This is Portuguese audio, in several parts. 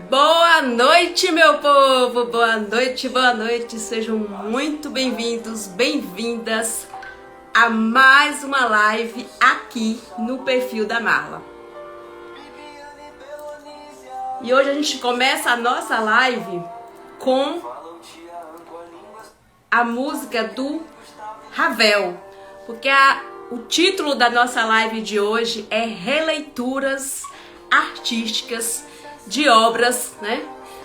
Boa noite, meu povo! Boa noite, boa noite! Sejam muito bem-vindos, bem-vindas a mais uma live aqui no perfil da Marla. E hoje a gente começa a nossa live com a música do Ravel, porque o título da nossa live de hoje é Releituras Artísticas de Obras,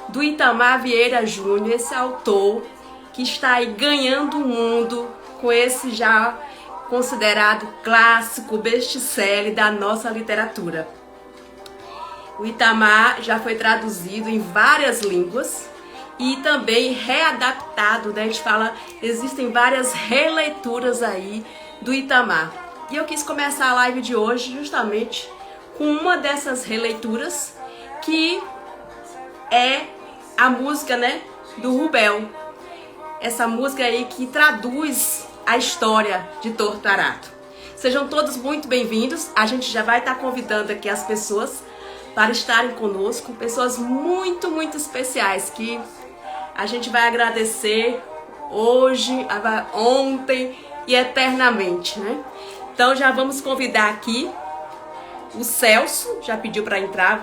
do Itamar Vieira Júnior, esse autor que está aí ganhando o mundo com esse já considerado clássico best-seller da nossa literatura. O Itamar já foi traduzido em várias línguas e também readaptado, A gente fala, existem várias releituras aí do Itamar. E eu quis começar a live de hoje justamente com uma dessas releituras, que é a música, do Rubel. Essa música aí que traduz a história de Torturato. Sejam todos muito bem-vindos. A gente já vai estar convidando aqui as pessoas para estarem conosco, pessoas muito, muito especiais que a gente vai agradecer hoje, ontem e eternamente, Então já vamos convidar aqui o Celso, já pediu para entrar,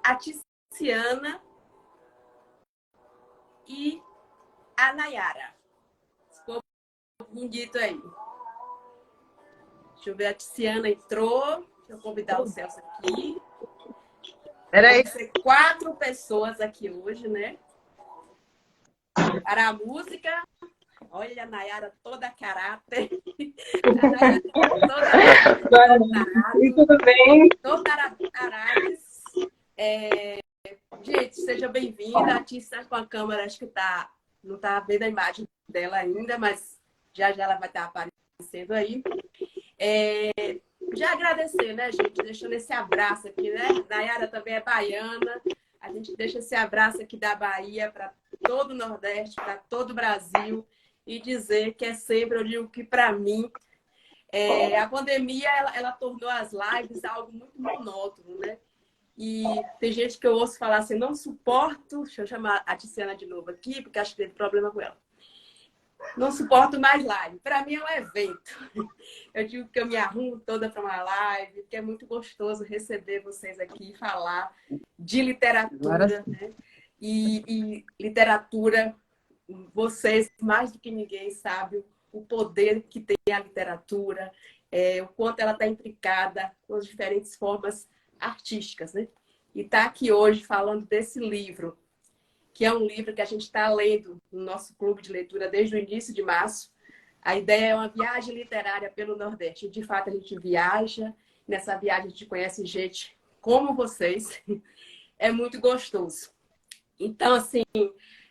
a Tiziana e a Nayara. Ficou bonito aí. Deixa eu ver, a Tiziana entrou. Deixa eu convidar o Celso aqui. Vão ser 4 pessoas aqui hoje, Para a música. Olha a Nayara toda caráter. A Nayara Tudo bem? Toda Arares. Gente, seja bem-vinda. A Tia está com a câmera, acho que não está vendo a imagem dela ainda, mas já ela vai estar aparecendo aí. Já agradecer, gente? Deixando esse abraço aqui, Nayara também é baiana. A gente deixa esse abraço aqui da Bahia para todo o Nordeste, para todo o Brasil. E dizer que é sempre, eu digo que para mim, a pandemia, ela tornou as lives algo muito monótono, E tem gente que eu ouço falar assim, não suporto, deixa eu chamar a Tiziana de novo aqui, porque acho que teve problema com ela. Não suporto mais live. Para mim é um evento. Eu digo que eu me arrumo toda para uma live, porque é muito gostoso receber vocês aqui e falar de literatura, E literatura, vocês, mais do que ninguém, sabem o poder que tem a literatura, o quanto ela está implicada com as diferentes formas artísticas, E está aqui hoje falando desse livro, que é um livro que a gente está lendo no nosso clube de leitura desde o início de março. A ideia é uma viagem literária pelo Nordeste. De fato, a gente viaja. Nessa viagem, a gente conhece gente como vocês. É muito gostoso. Então, assim,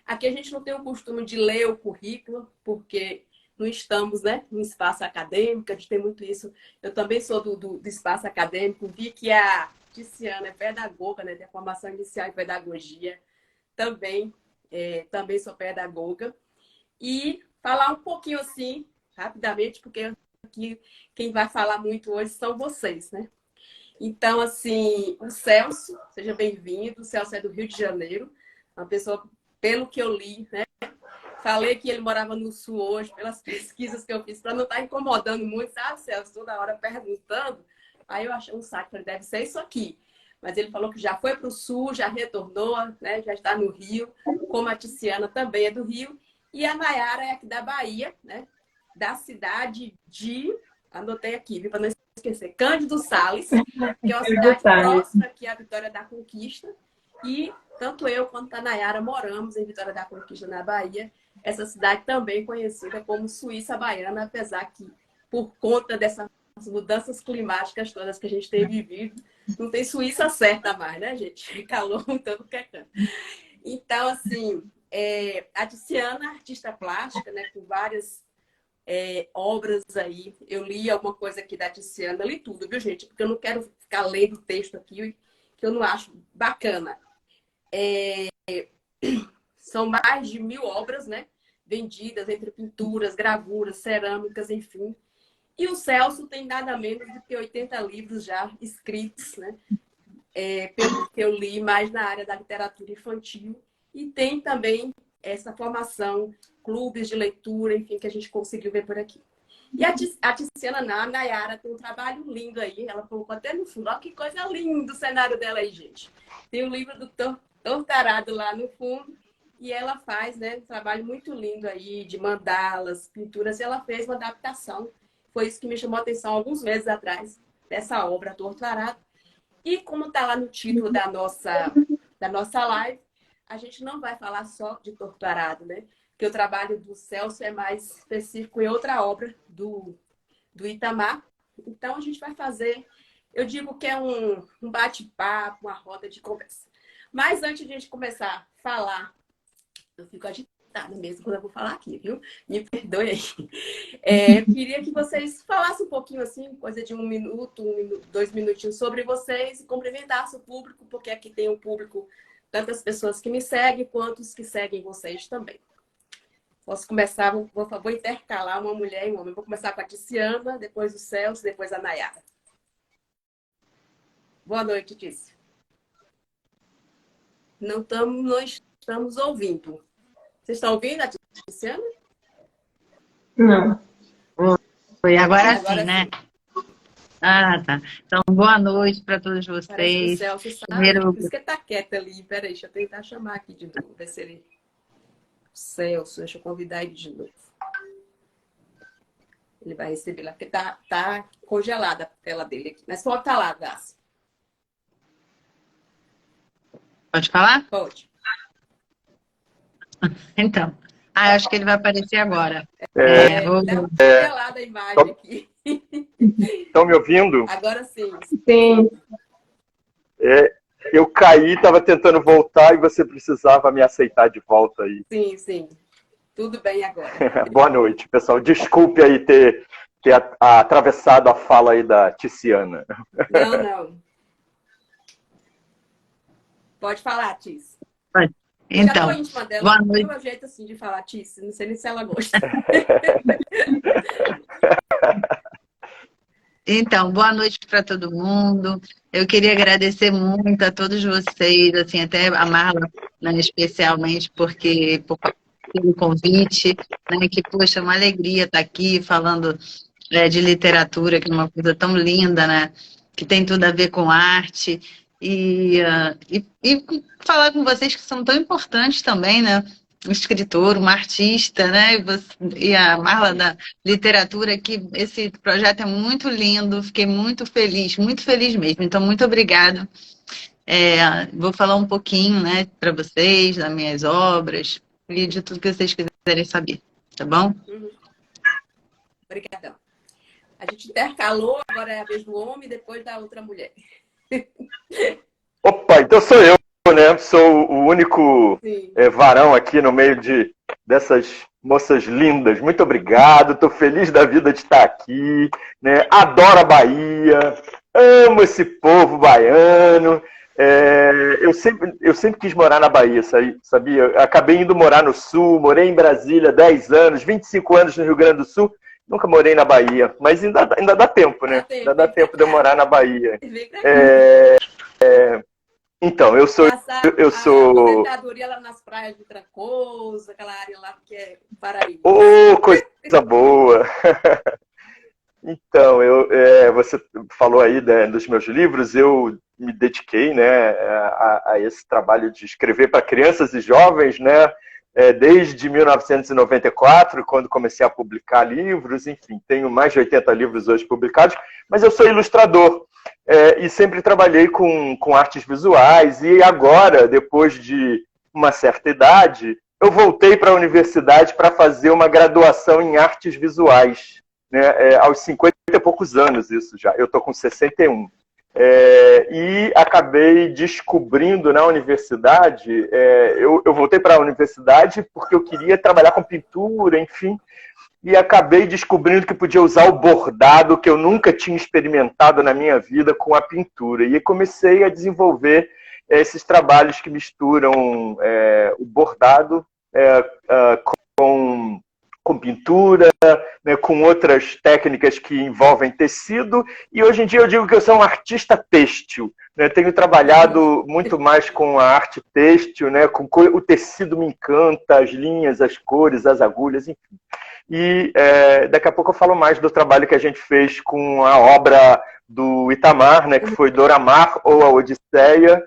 aqui a gente não tem o costume de ler o currículo, porque não estamos, no espaço acadêmico. A gente tem muito isso. Eu também sou do espaço acadêmico. Vi que a Tiziana é pedagoga, tem a formação inicial em pedagogia. Também sou pedagoga. E falar um pouquinho assim, rapidamente, porque aqui quem vai falar muito hoje são vocês, Então, assim, o Celso, seja bem-vindo. O Celso é do Rio de Janeiro, uma pessoa, pelo que eu li, Falei que ele morava no Sul hoje, pelas pesquisas que eu fiz, para não estar incomodando muito, sabe, Celso? Toda hora perguntando. Aí eu achei um saco, falei, deve ser isso aqui. Mas ele falou que já foi para o Sul, já retornou, já está no Rio, como a Tiziana também é do Rio. E a Nayara é aqui da Bahia, da cidade de... Anotei aqui, para não esquecer. Cândido Sales, que é uma cidade próxima aqui à Vitória da Conquista. E tanto eu quanto a Nayara moramos em Vitória da Conquista, na Bahia. Essa cidade também conhecida como Suíça Baiana, apesar que, por conta dessas mudanças climáticas todas que a gente tem vivido, não tem Suíça certa mais, gente? Calor em todo que é canto. Então, assim, a Tiziana, artista plástica, com várias obras aí. Eu li alguma coisa aqui da Tiziana, li tudo, viu, gente? Porque eu não quero ficar lendo texto aqui que eu não acho bacana. São mais de 1000 obras, vendidas entre pinturas, gravuras, cerâmicas, enfim. E o Celso tem nada menos do que 80 livros já escritos, né? Pelo que eu li, mais na área da literatura infantil. E tem também essa formação, clubes de leitura, enfim, que a gente conseguiu ver por aqui. E a Tiziana Nayara tem um trabalho lindo aí. Ela colocou até no fundo. Olha que coisa linda o cenário dela aí, gente. Tem o livro do Tortarado lá no fundo. E ela faz, né, um trabalho muito lindo aí de mandalas, pinturas. E ela fez uma adaptação. Foi isso que me chamou a atenção alguns meses atrás, dessa obra, Tortarado. E como está lá no título da nossa live, a gente não vai falar só de Torturado, né? Porque o trabalho do Celso é mais específico em outra obra do Itamar. Então, a gente vai fazer, eu digo que é um bate-papo, uma roda de conversa. Mas antes de a gente começar a falar, eu fico agitada mesmo quando eu vou falar aqui, viu? Me perdoe aí. Eu queria que vocês falassem um pouquinho, assim, coisa de 1 minuto, 2 minutinhos sobre vocês e cumprimentassem o público, porque aqui tem um público, tantas pessoas que me seguem, quanto os que seguem vocês também. Posso começar, vou intercalar uma mulher e um homem. Vou começar com a Tiziana, depois o Celso, depois a Nayara. Boa noite, Tícia. Não estamos ouvindo. Vocês estão ouvindo a Tiziana? Não. Oi, agora sim, né? Ah, tá. Então, boa noite para todos vocês. Parece que o Celso sabe. Primeiro... Por isso que ele está quieto ali. Peraí, deixa eu tentar chamar aqui de novo. Ver se ele... Celso, deixa eu convidar ele de novo. Ele vai receber lá, porque tá congelada a tela dele aqui. Mas pode estar lá, Gassi. Pode falar? Pode. Então, acho que ele vai aparecer agora. Tá congelada a imagem aqui. Estão me ouvindo? Agora sim. Sim. Eu caí, estava tentando voltar e você precisava me aceitar de volta aí. Sim, sim. Tudo bem agora. Boa noite, pessoal. Desculpe aí ter atravessado a fala aí da Tiziana. Não. Pode falar, Tis. Então, já tô íntima dela. boa noite. Tem um jeito assim de falar, Tis. Não sei nem se ela gosta. Então, boa noite para todo mundo. Eu queria agradecer muito a todos vocês, assim, até a Marla, né, especialmente, pelo convite, né, que, poxa, é uma alegria estar aqui falando de literatura, que é uma coisa tão linda, né, que tem tudo a ver com arte, e falar com vocês que são tão importantes também, né, um escritor, uma artista, né? E a Marla da literatura, que esse projeto é muito lindo, fiquei muito feliz mesmo. Então, muito obrigada. Vou falar um pouquinho, né, para vocês, das minhas obras e de tudo que vocês quiserem saber, tá bom? Obrigadão. A gente intercalou, agora é a vez do homem, depois da outra mulher. Opa, então sou eu, né? Sou o único varão aqui no meio dessas moças lindas. Muito obrigado, estou feliz da vida de estar aqui, né? Adoro a Bahia, amo esse povo baiano. Eu sempre quis morar na Bahia, sabia? Eu acabei indo morar no Sul, morei em Brasília 10 anos, 25 anos no Rio Grande do Sul. Nunca morei na Bahia, mas ainda dá tempo, né? Ainda dá tempo de eu morar na Bahia. Então, eu sou... A aposentadoria lá nas praias de Trancoso, aquela área lá que é Paraíba. Oh, coisa boa! Então, você falou aí dos meus livros, eu me dediquei, né, a esse trabalho de escrever para crianças e jovens, né, desde 1994, quando comecei a publicar livros, enfim, tenho mais de 80 livros hoje publicados, mas eu sou ilustrador. E sempre trabalhei com artes visuais, e agora, depois de uma certa idade, eu voltei para a universidade para fazer uma graduação em artes visuais, né, aos 50 e poucos anos isso já, eu estou com 61. E acabei descobrindo na universidade, eu voltei para a universidade porque eu queria trabalhar com pintura, enfim, e acabei descobrindo que podia usar o bordado, que eu nunca tinha experimentado na minha vida, com a pintura. E comecei a desenvolver esses trabalhos que misturam o bordado com com pintura, né, com outras técnicas que envolvem tecido, e hoje em dia eu digo que eu sou um artista têxtil, né? Tenho trabalhado muito mais com a arte têxtil, né? O tecido me encanta, as linhas, as cores, as agulhas, enfim. E daqui a pouco eu falo mais do trabalho que a gente fez com a obra do Itamar, né, que foi Doramar ou a Odisseia,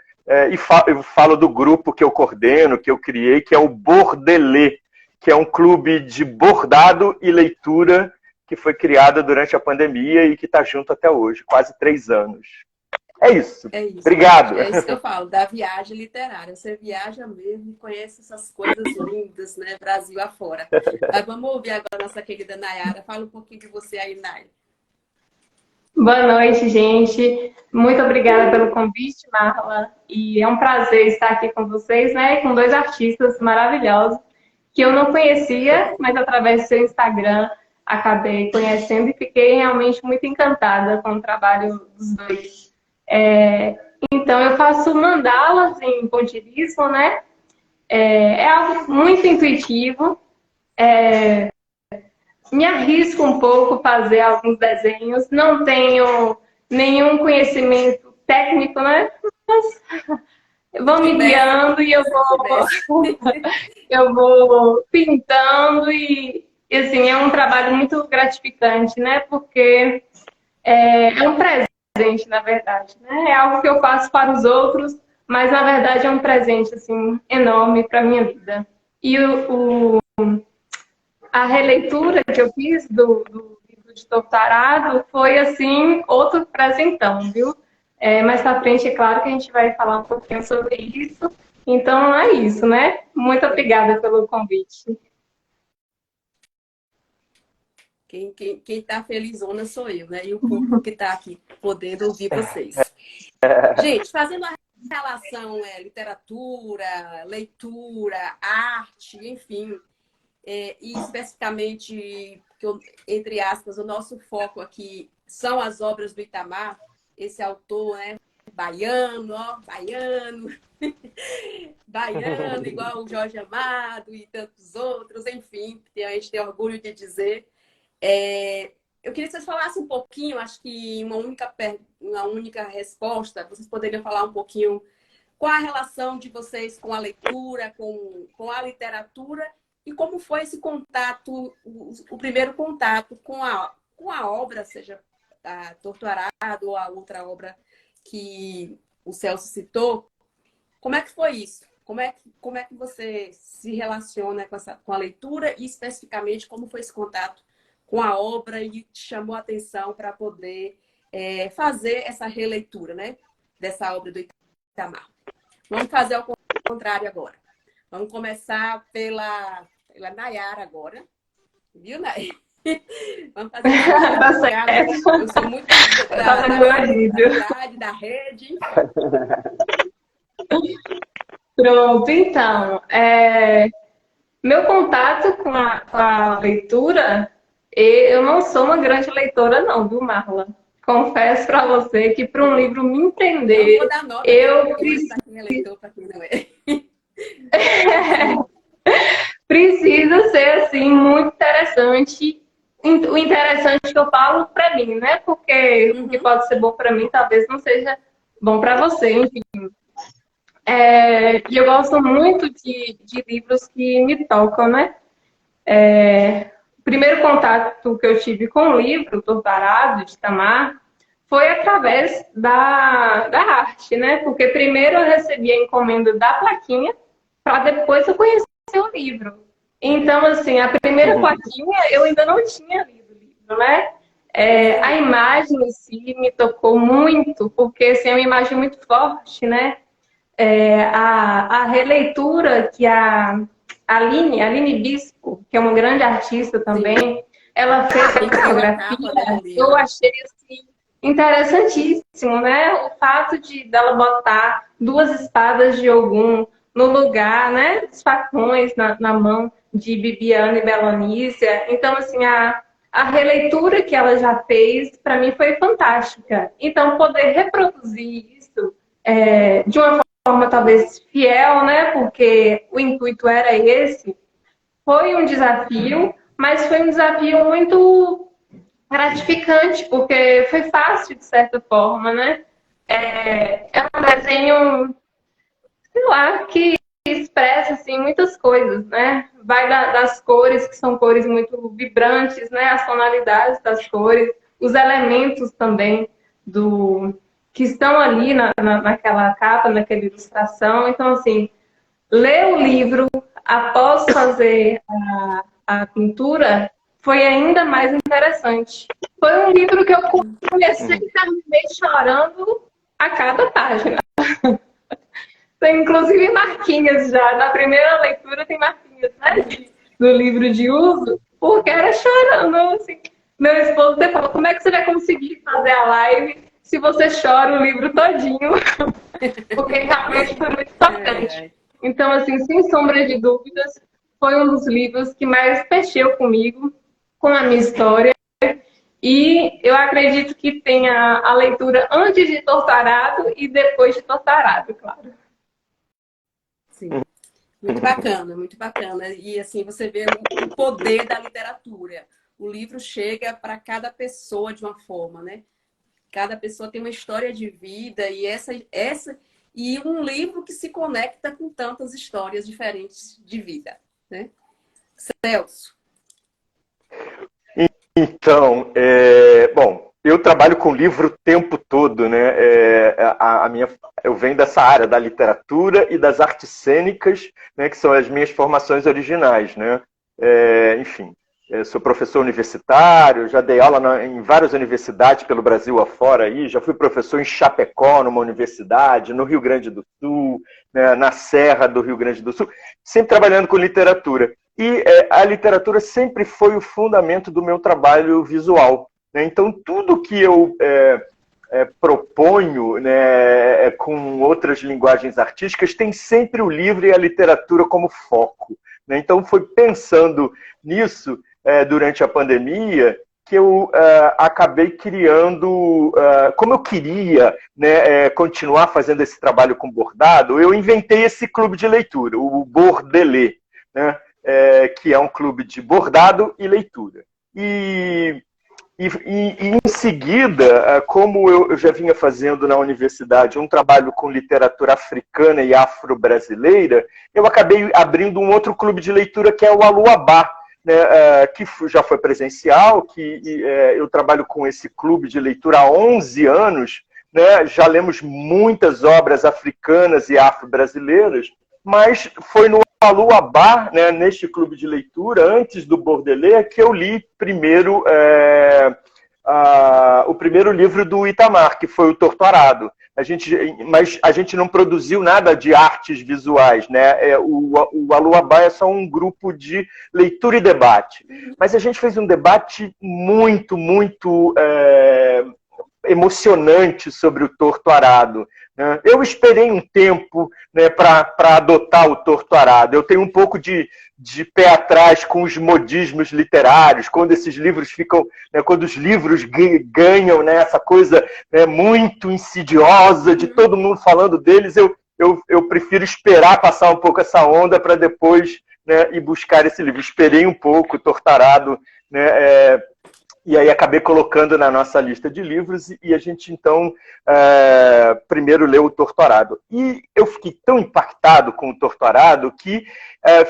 eu falo do grupo que eu coordeno, que eu criei, que é o Bordelê, que é um clube de bordado e leitura que foi criado durante a pandemia e que está junto até hoje, quase 3 anos. É isso. É isso. Obrigado. É isso que eu falo, da viagem literária. Você viaja mesmo e conhece essas coisas lindas, né? Brasil afora. Mas vamos ouvir agora a nossa querida Nayara. Fala um pouquinho de você aí, Nayara. Boa noite, gente. Muito obrigada pelo convite, Marla. E é um prazer estar aqui com vocês, né? Com 2 artistas maravilhosos que eu não conhecia, mas através do seu Instagram acabei conhecendo e fiquei realmente muito encantada com o trabalho dos 2. Então, eu faço mandalas em pontilhismo, né? É algo muito intuitivo. Me arrisco um pouco a fazer alguns desenhos. Não tenho nenhum conhecimento técnico, né? Mas vão me guiando e eu vou pintando e assim, é um trabalho muito gratificante, né? Porque é um presente, na verdade, né? É algo que eu faço para os outros, mas na verdade é um presente assim enorme para minha vida. E a releitura que eu fiz do livro de Torturado foi assim outro presentão, viu? Mais pra frente, é claro que a gente vai falar um pouquinho sobre isso. Então é isso, né? Muito obrigada pelo convite. Quem tá felizona sou eu, né? E o público que tá aqui podendo ouvir vocês. Gente, fazendo a relação literatura, leitura, arte, enfim, e especificamente, entre aspas, o nosso foco aqui são as obras do Itamar, esse autor, né? Baiano, baiano, igual o Jorge Amado e tantos outros, enfim, a gente tem orgulho de dizer. Eu queria que vocês falassem um pouquinho, acho que uma única resposta, vocês poderiam falar um pouquinho qual a relação de vocês com a leitura, com a literatura, e como foi esse contato, o primeiro contato com a obra, seja a Torturado ou a outra obra que o Celso citou. Como é que foi isso? Como é que você se relaciona com a leitura e, especificamente, como foi esse contato com a obra e te chamou a atenção para poder fazer essa releitura, né, dessa obra do Itamar? Vamos fazer ao contrário agora. Vamos começar pela Nayara agora. Viu, Nayara? Vamos fazer eu sou muito da rede. Pronto, então. Meu contato com a leitura, eu não sou uma grande leitora, não, viu, Marla? Confesso para você que para um livro me entender, vou dar nota, eu preciso. Precisa ser assim muito interessante. O interessante que eu falo para mim, né? Porque o que pode ser bom para mim talvez não seja bom para você, enfim. E eu gosto muito de livros que me tocam, né? O primeiro contato que eu tive com o livro Torturado, de Itamar, foi através da arte, né? Porque primeiro eu recebi a encomenda da plaquinha, para depois eu conhecer o livro. Então, assim, a primeira plaquinha eu ainda não tinha lido o livro, né? A imagem em si me tocou muito, porque assim, é uma imagem muito forte, né? A releitura que a Aline Bispo, que é uma grande artista também, ela fez a fotografia, eu achei assim, interessantíssimo, né? O fato dela botar 2 espadas de Ogum no lugar, né? Dos facões na mão de Bibiana e Belonícia. Então, assim, a releitura que ela já fez, para mim, foi fantástica. Então, poder reproduzir isso de uma forma talvez fiel, né? Porque o intuito era esse, foi um desafio, mas foi um desafio muito gratificante, porque foi fácil, de certa forma, né? É um desenho, sei lá, que expressa assim, muitas coisas, né? Vai das cores, que são cores muito vibrantes, né? As tonalidades das cores, os elementos também que estão ali naquela capa, naquela ilustração. Então, assim, ler o livro após fazer a pintura foi ainda mais interessante. Foi um livro que eu comecei e terminei chorando a cada página. Tem inclusive marquinhas já. Na primeira leitura tem marquinhas, né, do livro de uso, porque era chorando. Assim. Meu esposo até falou, como é que você vai conseguir fazer a live se você chora o livro todinho? Porque realmente foi muito tocante. Então, assim, sem sombra de dúvidas, foi um dos livros que mais mexeu comigo, com a minha história. E eu acredito que tenha a leitura antes de Torturado e depois de Torturado, claro. Sim. Muito bacana, muito bacana. E assim, você vê o poder da literatura. O livro chega para cada pessoa de uma forma, né? Cada pessoa tem uma história de vida e um livro que se conecta com tantas histórias diferentes de vida, né? Celso. Então, bom, eu trabalho com livro o tempo todo, né? Eu venho dessa área da literatura e das artes cênicas, né? Que são as minhas formações originais, né? Enfim, sou professor universitário, já dei aula em várias universidades pelo Brasil afora aí, já fui professor em Chapecó, numa universidade, no Rio Grande do Sul, né? Na Serra do Rio Grande do Sul, sempre trabalhando com literatura. E a literatura sempre foi o fundamento do meu trabalho visual, né? Então, tudo que eu proponho, né, com outras linguagens artísticas tem sempre o livro e a literatura como foco, né? Então, foi pensando nisso durante a pandemia que eu acabei criando, como eu queria, né, continuar fazendo esse trabalho com bordado, eu inventei esse clube de leitura, o Bordelê, né? Que é um clube de bordado e leitura. E em seguida, como eu já vinha fazendo na universidade um trabalho com literatura africana e afro-brasileira, eu acabei abrindo um outro clube de leitura que é o Aluabá, né, que já foi presencial, que eu trabalho com esse clube de leitura há 11 anos, né, já lemos muitas obras africanas e afro-brasileiras, mas foi no Aluabá, né, neste clube de leitura, antes do Bordelê, que eu li primeiro o primeiro livro do Itamar, que foi o Torturado. Mas a gente não produziu nada de artes visuais, né? O Aluabá é só um grupo de leitura e debate. Mas a gente fez um debate muito, muito emocionante sobre o Torturado. Eu esperei um tempo, né, para adotar o Torturado. Eu tenho um pouco de pé atrás com os modismos literários, quando esses livros ficam, né, quando os livros ganham, né, essa coisa, né, muito insidiosa de todo mundo falando deles, eu prefiro esperar passar um pouco essa onda para depois, né, ir buscar esse livro. Esperei um pouco o Torturado, né, e aí acabei colocando na nossa lista de livros e a gente, então, primeiro leu o Torturado. E eu fiquei tão impactado com o Torturado que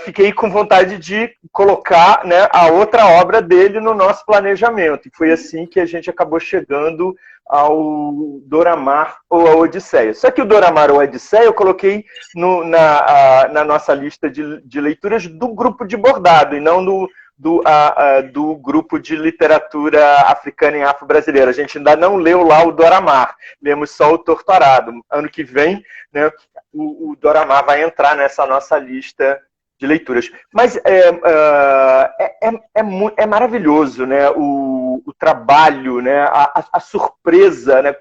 fiquei com vontade de colocar, né, a outra obra dele no nosso planejamento. E foi assim que a gente acabou chegando ao Doramar ou a Odisseia. Só que o Doramar ou a Odisseia eu coloquei na nossa lista de leituras do grupo de bordado e não do grupo de literatura africana e afro-brasileira. A gente ainda não leu lá o Doramar, lemos só o Torturado. Ano que vem, né, o Doramar vai entrar nessa nossa lista de leituras. Mas é maravilhoso, né, o trabalho, né, a surpresa, né,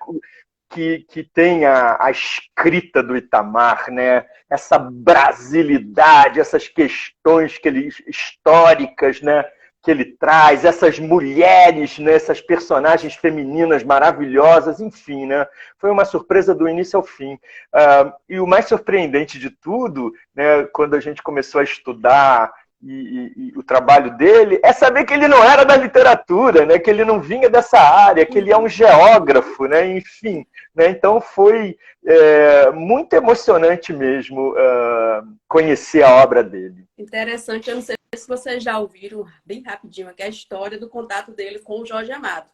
que tem a escrita do Itamar, né? Essa brasilidade, essas questões históricas, né, que ele traz, essas mulheres, né, essas personagens femininas maravilhosas, enfim, né, foi uma surpresa do início ao fim. E o mais surpreendente de tudo, né, quando a gente começou a estudar o trabalho dele, é saber que ele não era da literatura, né? Que ele não vinha dessa área, que ele é um geógrafo, né? Enfim, né? Então foi muito emocionante mesmo conhecer a obra dele. Interessante, eu não sei se vocês já ouviram, bem rapidinho, aqui a história do contato dele com o Jorge Amado.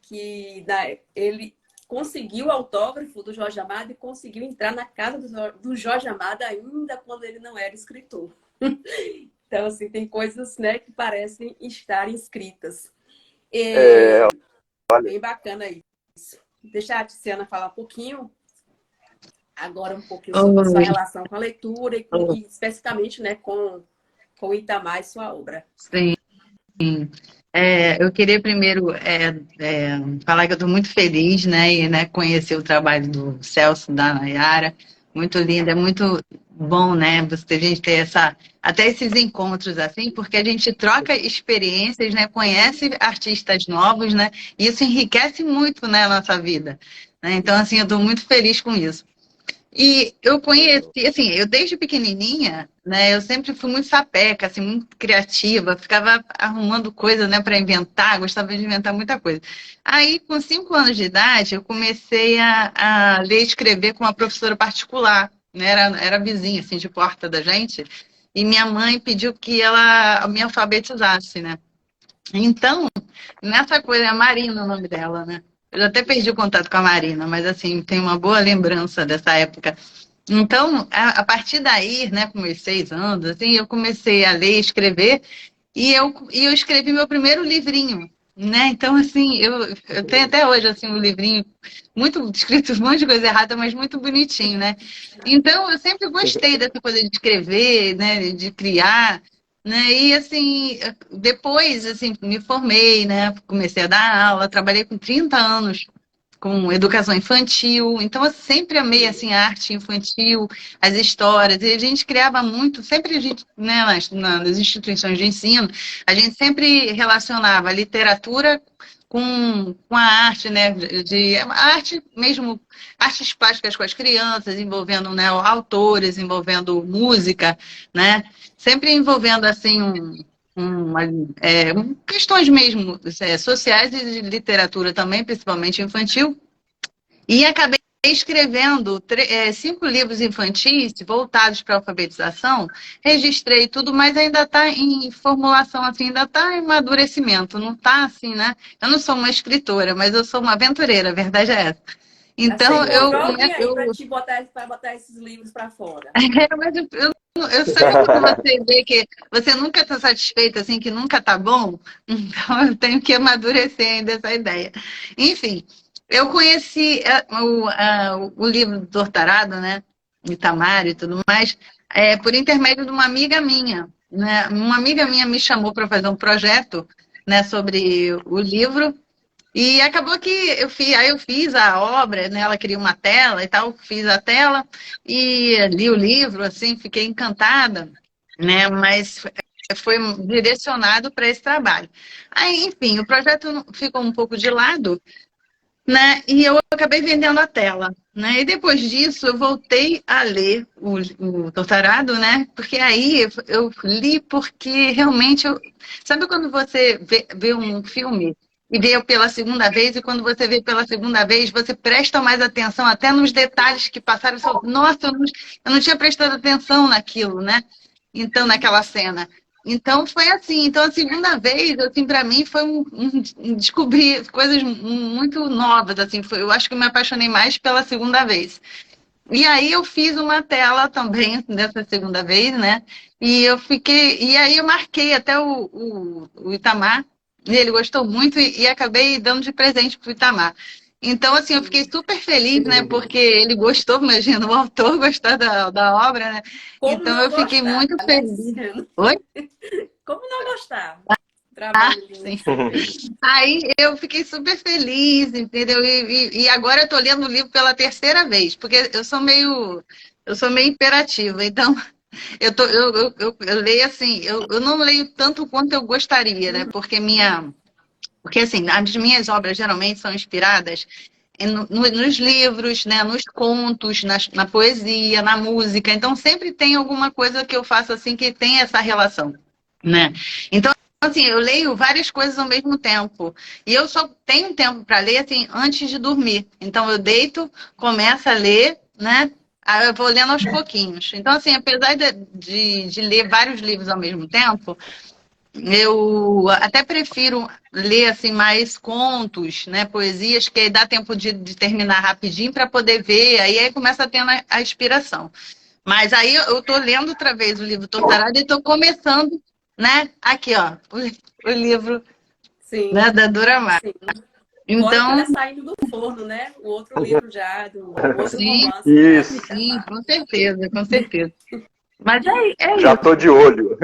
Que ele conseguiu o autógrafo do Jorge Amado e conseguiu entrar na casa do Jorge Amado ainda quando ele não era escritor. Então, assim, tem coisas, né, que parecem estar escritas. Bem bacana isso. Deixa a Tiziana falar um pouquinho, agora um pouquinho sobre sua relação com a leitura e especificamente, né, com o Itamar e sua obra. Sim. Eu queria primeiro falar que eu estou muito feliz, né, e conhecer o trabalho do Celso, da Nayara, muito lindo, é muito bom, né, a gente ter até esses encontros assim, porque a gente troca experiências, né, conhece artistas novos, né, e isso enriquece muito, né, a nossa vida, né? Então, assim, eu estou muito feliz com isso. E eu conheci, assim, eu desde pequenininha, né, eu sempre fui muito sapeca, assim, muito criativa, ficava arrumando coisa, né, para inventar, gostava de inventar muita coisa. Aí, com 5 anos de idade, eu comecei a ler e escrever com uma professora particular, né, era vizinha, assim, de porta da gente, e minha mãe pediu que ela me alfabetizasse, né. Então, nessa coisa, é Marina o nome dela, né. Eu até perdi o contato com a Marina, mas assim, tenho uma boa lembrança dessa época. Então, a partir daí, né, com meus 6 anos, assim, eu comecei a ler, escrever, e eu escrevi meu primeiro livrinho, né? Então, assim, eu tenho até hoje assim, um livrinho muito escrito um monte de coisa errada, mas muito bonitinho, né? Então, eu sempre gostei dessa coisa de escrever, né, de criar, né? E assim, depois assim, me formei, né? Comecei a dar aula, trabalhei com 30 anos com educação infantil, então eu sempre amei assim a arte infantil, as histórias, e a gente criava muito, sempre a gente, né, nas instituições de ensino, a gente sempre relacionava a literatura com a arte, né, a arte mesmo, artes plásticas com as crianças, envolvendo, né, autores, envolvendo música, né, sempre envolvendo assim questões mesmo sociais e de literatura também, principalmente infantil, e acabei escrevendo 5 livros infantis voltados para a alfabetização, registrei tudo, mas ainda está em formulação, assim, ainda está em amadurecimento, não está assim, né? Eu não sou uma escritora, mas eu sou uma aventureira, a verdade é essa. Então, para botar esses livros para fora. Mas eu sei quando você vê que você nunca está satisfeita, assim, que nunca está bom, então eu tenho que amadurecer ainda essa ideia. Enfim, eu conheci o livro do Tortarado, né, Itamar e tudo mais, por intermédio de uma amiga minha, né? Uma amiga minha me chamou para fazer um projeto, né, sobre o livro, e acabou que aí eu fiz a obra, né? Ela queria uma tela e tal, fiz a tela e li o livro, assim, fiquei encantada, né? Mas foi direcionado para esse trabalho. Aí, enfim, o projeto ficou um pouco de lado, né? E eu acabei vendendo a tela, né? E depois disso eu voltei a ler o Tortarado, né? Porque aí eu li porque realmente sabe quando você vê um filme e vê pela segunda vez, e quando você vê pela segunda vez, você presta mais atenção até nos detalhes que passaram. Você fala, nossa, eu não tinha prestado atenção naquilo, né? Então, naquela cena. Então, foi assim. Então, a segunda vez, assim, para mim, foi descobrir coisas muito novas, assim. Eu acho que eu me apaixonei mais pela segunda vez. E aí eu fiz uma tela também dessa segunda vez, né? E aí eu marquei até o Itamar, e ele gostou muito e acabei dando de presente para o Itamar. Então, assim, eu fiquei super feliz, né? Porque ele gostou, imagina, o autor gostou da obra, né? Como então, não eu fiquei gostar, muito feliz. Oi? Como não gostar? Sim. Aí eu fiquei super feliz, entendeu? E agora eu tô lendo o livro pela 3ª vez, porque eu sou meio imperativa, então eu leio assim, eu não leio tanto quanto eu gostaria, né? Porque assim, as minhas obras geralmente são inspiradas nos livros, né? Nos contos, na poesia, na música. Então, sempre tem alguma coisa que eu faço assim que tem essa relação, né? Então, assim, eu leio várias coisas ao mesmo tempo. E eu só tenho tempo para ler, assim, antes de dormir. Então, eu deito, começo a ler, né? Aí eu vou lendo aos pouquinhos. Então, assim, apesar de ler vários livros ao mesmo tempo, eu até prefiro ler assim mais contos, né, poesias, que aí dá tempo de terminar rapidinho para poder ver, aí começa a ter a inspiração. Mas aí eu estou lendo outra vez o livro Tortarada e estou começando, né, aqui, ó, o livro, Sim, né, da Dora Maar. sim. Fora que Então, tá saindo do forno, né? O outro livro já, do outro sim, romance da Isso, Rita sim, Mar. com certeza, com certeza. Mas é já isso. tô de olho.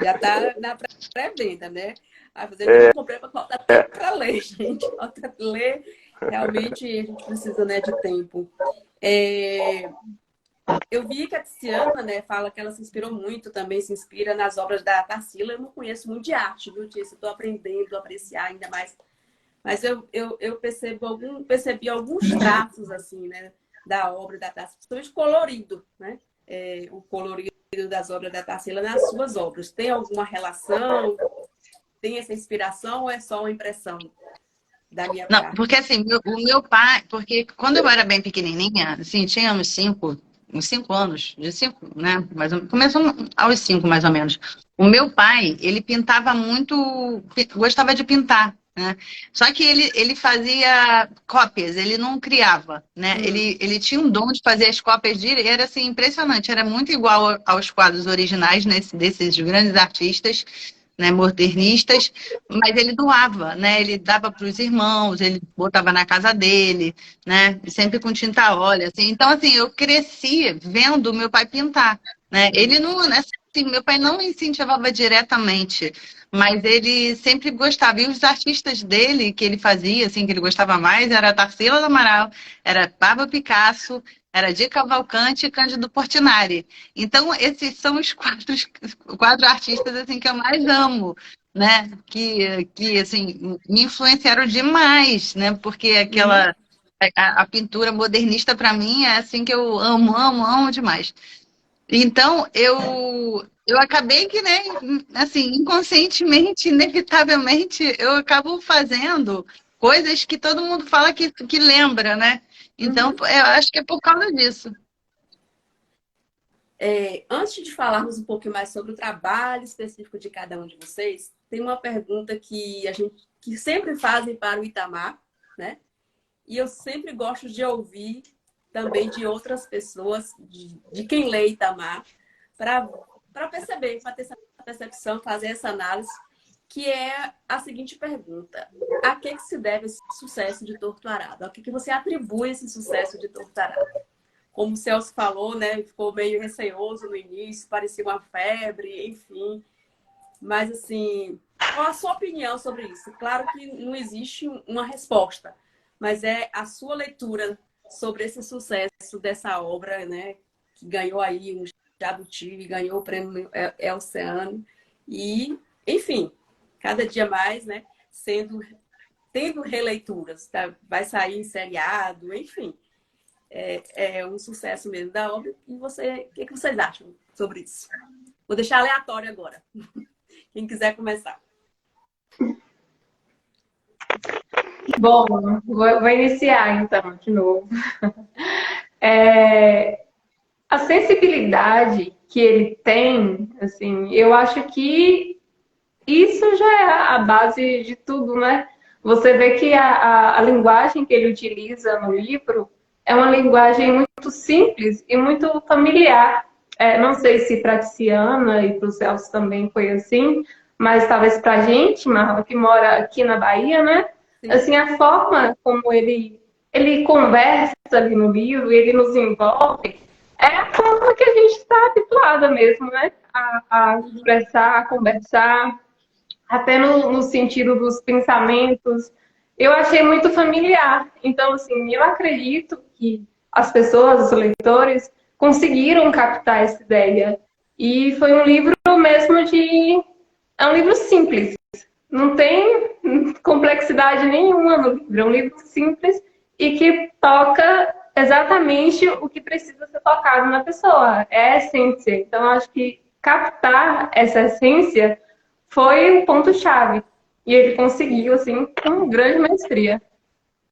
Já tá na pré-venda, né? Aí você não comprei para falta tempo para ler, gente. Falta ler, realmente a gente precisa, né, de tempo. Eu vi que a Tiziana, né, fala que ela se inspirou muito, também se inspira nas obras da Tarsila. Eu não conheço muito de arte, viu, Tícia? Estou aprendendo a apreciar ainda mais. Mas eu percebi alguns traços, assim, né, da obra da Tarsila, principalmente colorido, né? O colorido das obras da Tarsila nas suas obras. Tem alguma relação? Tem essa inspiração ou é só uma impressão da minha Não, parte? porque assim, o meu pai, porque quando eu era bem pequenininha, assim, tinha uns 5 anos, de 5, né? Começou aos 5, mais ou menos. O meu pai, ele pintava muito, gostava de pintar, né? Só que ele fazia cópias, ele não criava, né? Ele tinha um dom de fazer as cópias era assim, impressionante, era muito igual aos quadros originais, né, desses grandes artistas, né, modernistas, mas ele doava, né? Ele dava para os irmãos, ele botava na casa dele, né? Sempre com tinta a óleo, assim. Então, assim, eu cresci vendo meu pai pintar, né? Ele não, né, assim, meu pai não incentivava diretamente, mas ele sempre gostava. E os artistas dele que ele fazia, assim, que ele gostava mais, era Tarsila do Amaral, era Pablo Picasso, era Di Cavalcante e Cândido Portinari. Então, esses são os quatro artistas assim, que eu mais amo, né? Que assim, me influenciaram demais, né? Porque a pintura modernista, para mim, é assim que eu amo, amo, amo demais. Então, eu acabei que, né, assim, inconscientemente, inevitavelmente, eu acabo fazendo coisas que todo mundo fala que lembra, né? Então, eu acho que é por causa disso. Antes de falarmos um pouquinho mais sobre o trabalho específico de cada um de vocês, tem uma pergunta que sempre fazem para o Itamar, né? E eu sempre gosto de ouvir também de outras pessoas, de quem lê Itamar, para perceber, para ter essa percepção, fazer essa análise, que é a seguinte pergunta: a que se deve esse sucesso de Torto Arado? A que você atribui esse sucesso de Torto Arado? Como o Celso falou, né? Ficou meio receoso no início, parecia uma febre, enfim. Mas, assim, qual a sua opinião sobre isso? Claro que não existe uma resposta, mas é a sua leitura sobre esse sucesso dessa obra, né? Que ganhou aí um Jabuti, ganhou o prêmio Oceano. E, enfim, cada dia mais, né? Tendo releituras, tá? Vai sair em seriado, enfim. É um sucesso mesmo da obra. E o que vocês acham sobre isso? Vou deixar aleatório agora. Quem quiser começar. Bom, vou iniciar então, de novo. A sensibilidade que ele tem, assim, eu acho que isso já é a base de tudo, né? Você vê que a linguagem que ele utiliza no livro é uma linguagem muito simples e muito familiar. Não sei se para a Tiziana e para o Celso também foi assim, mas talvez para a gente, Marla, que mora aqui na Bahia, né? Sim. Assim, a forma como ele conversa ali no livro, ele nos envolve, é a forma que a gente está habituada mesmo, né? A expressar, a conversar, até no sentido dos pensamentos. Eu achei muito familiar. Então, assim, eu acredito que as pessoas, os leitores, conseguiram captar essa ideia. E foi um livro mesmo é um livro simples. Não tem complexidade nenhuma no livro. É um livro simples e que toca exatamente o que precisa ser tocado na pessoa, é a essência. Então, acho que captar essa essência foi um ponto-chave. E ele conseguiu, assim, com grande maestria.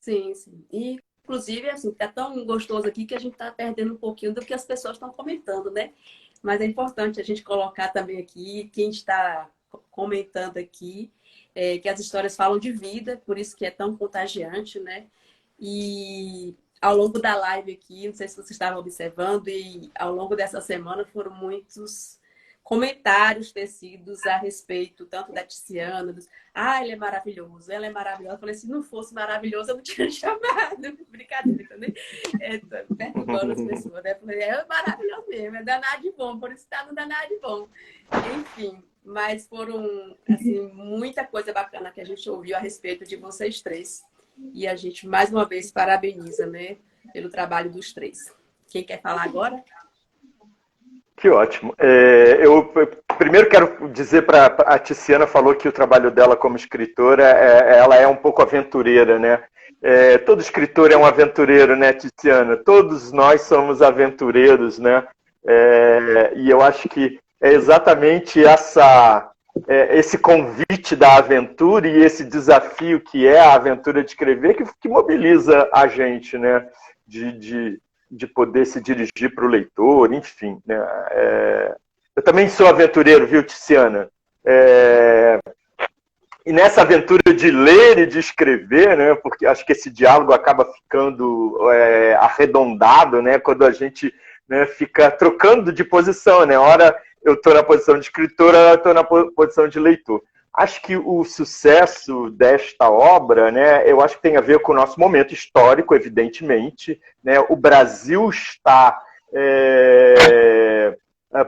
Sim, sim. E, inclusive, assim, tá tão gostoso aqui que a gente tá perdendo um pouquinho do que as pessoas estão comentando, né? Mas é importante a gente colocar também aqui, quem está comentando aqui, que as histórias falam de vida, por isso que é tão contagiante, né? E ao longo da live aqui, não sei se você estava observando, e ao longo dessa semana foram muitos comentários tecidos a respeito, tanto da Tiziana, ele é maravilhoso, ela é maravilhosa. Eu falei, se não fosse maravilhoso, eu não tinha chamado. Brincadeira, né? Perturbando as pessoas, né? Eu falei, é maravilhoso mesmo, é danado de bom, por isso está no danado de bom. Enfim, mas foram, assim, muita coisa bacana que a gente ouviu a respeito de vocês três. E a gente, mais uma vez, parabeniza, né, pelo trabalho dos três. Quem quer falar agora? Que ótimo. Eu primeiro quero dizer para a Tiziana falou que o trabalho dela como escritora, ela é um pouco aventureira, né? Todo escritor é um aventureiro, né, Tiziana? Todos nós somos aventureiros, né? E eu acho que é exatamente esse convite da aventura e esse desafio que é a aventura de escrever que mobiliza a gente, né? De poder se dirigir para o leitor, enfim. Né? Eu também sou aventureiro, viu, Tiziana? E nessa aventura de ler e de escrever, né? Porque acho que esse diálogo acaba ficando arredondado, né? Quando a gente, né, fica trocando de posição, né? Ora eu estou na posição de escritor, ora eu estou na posição de leitor. Acho que o sucesso desta obra, né, eu acho que tem a ver com o nosso momento histórico, evidentemente. Né? O Brasil está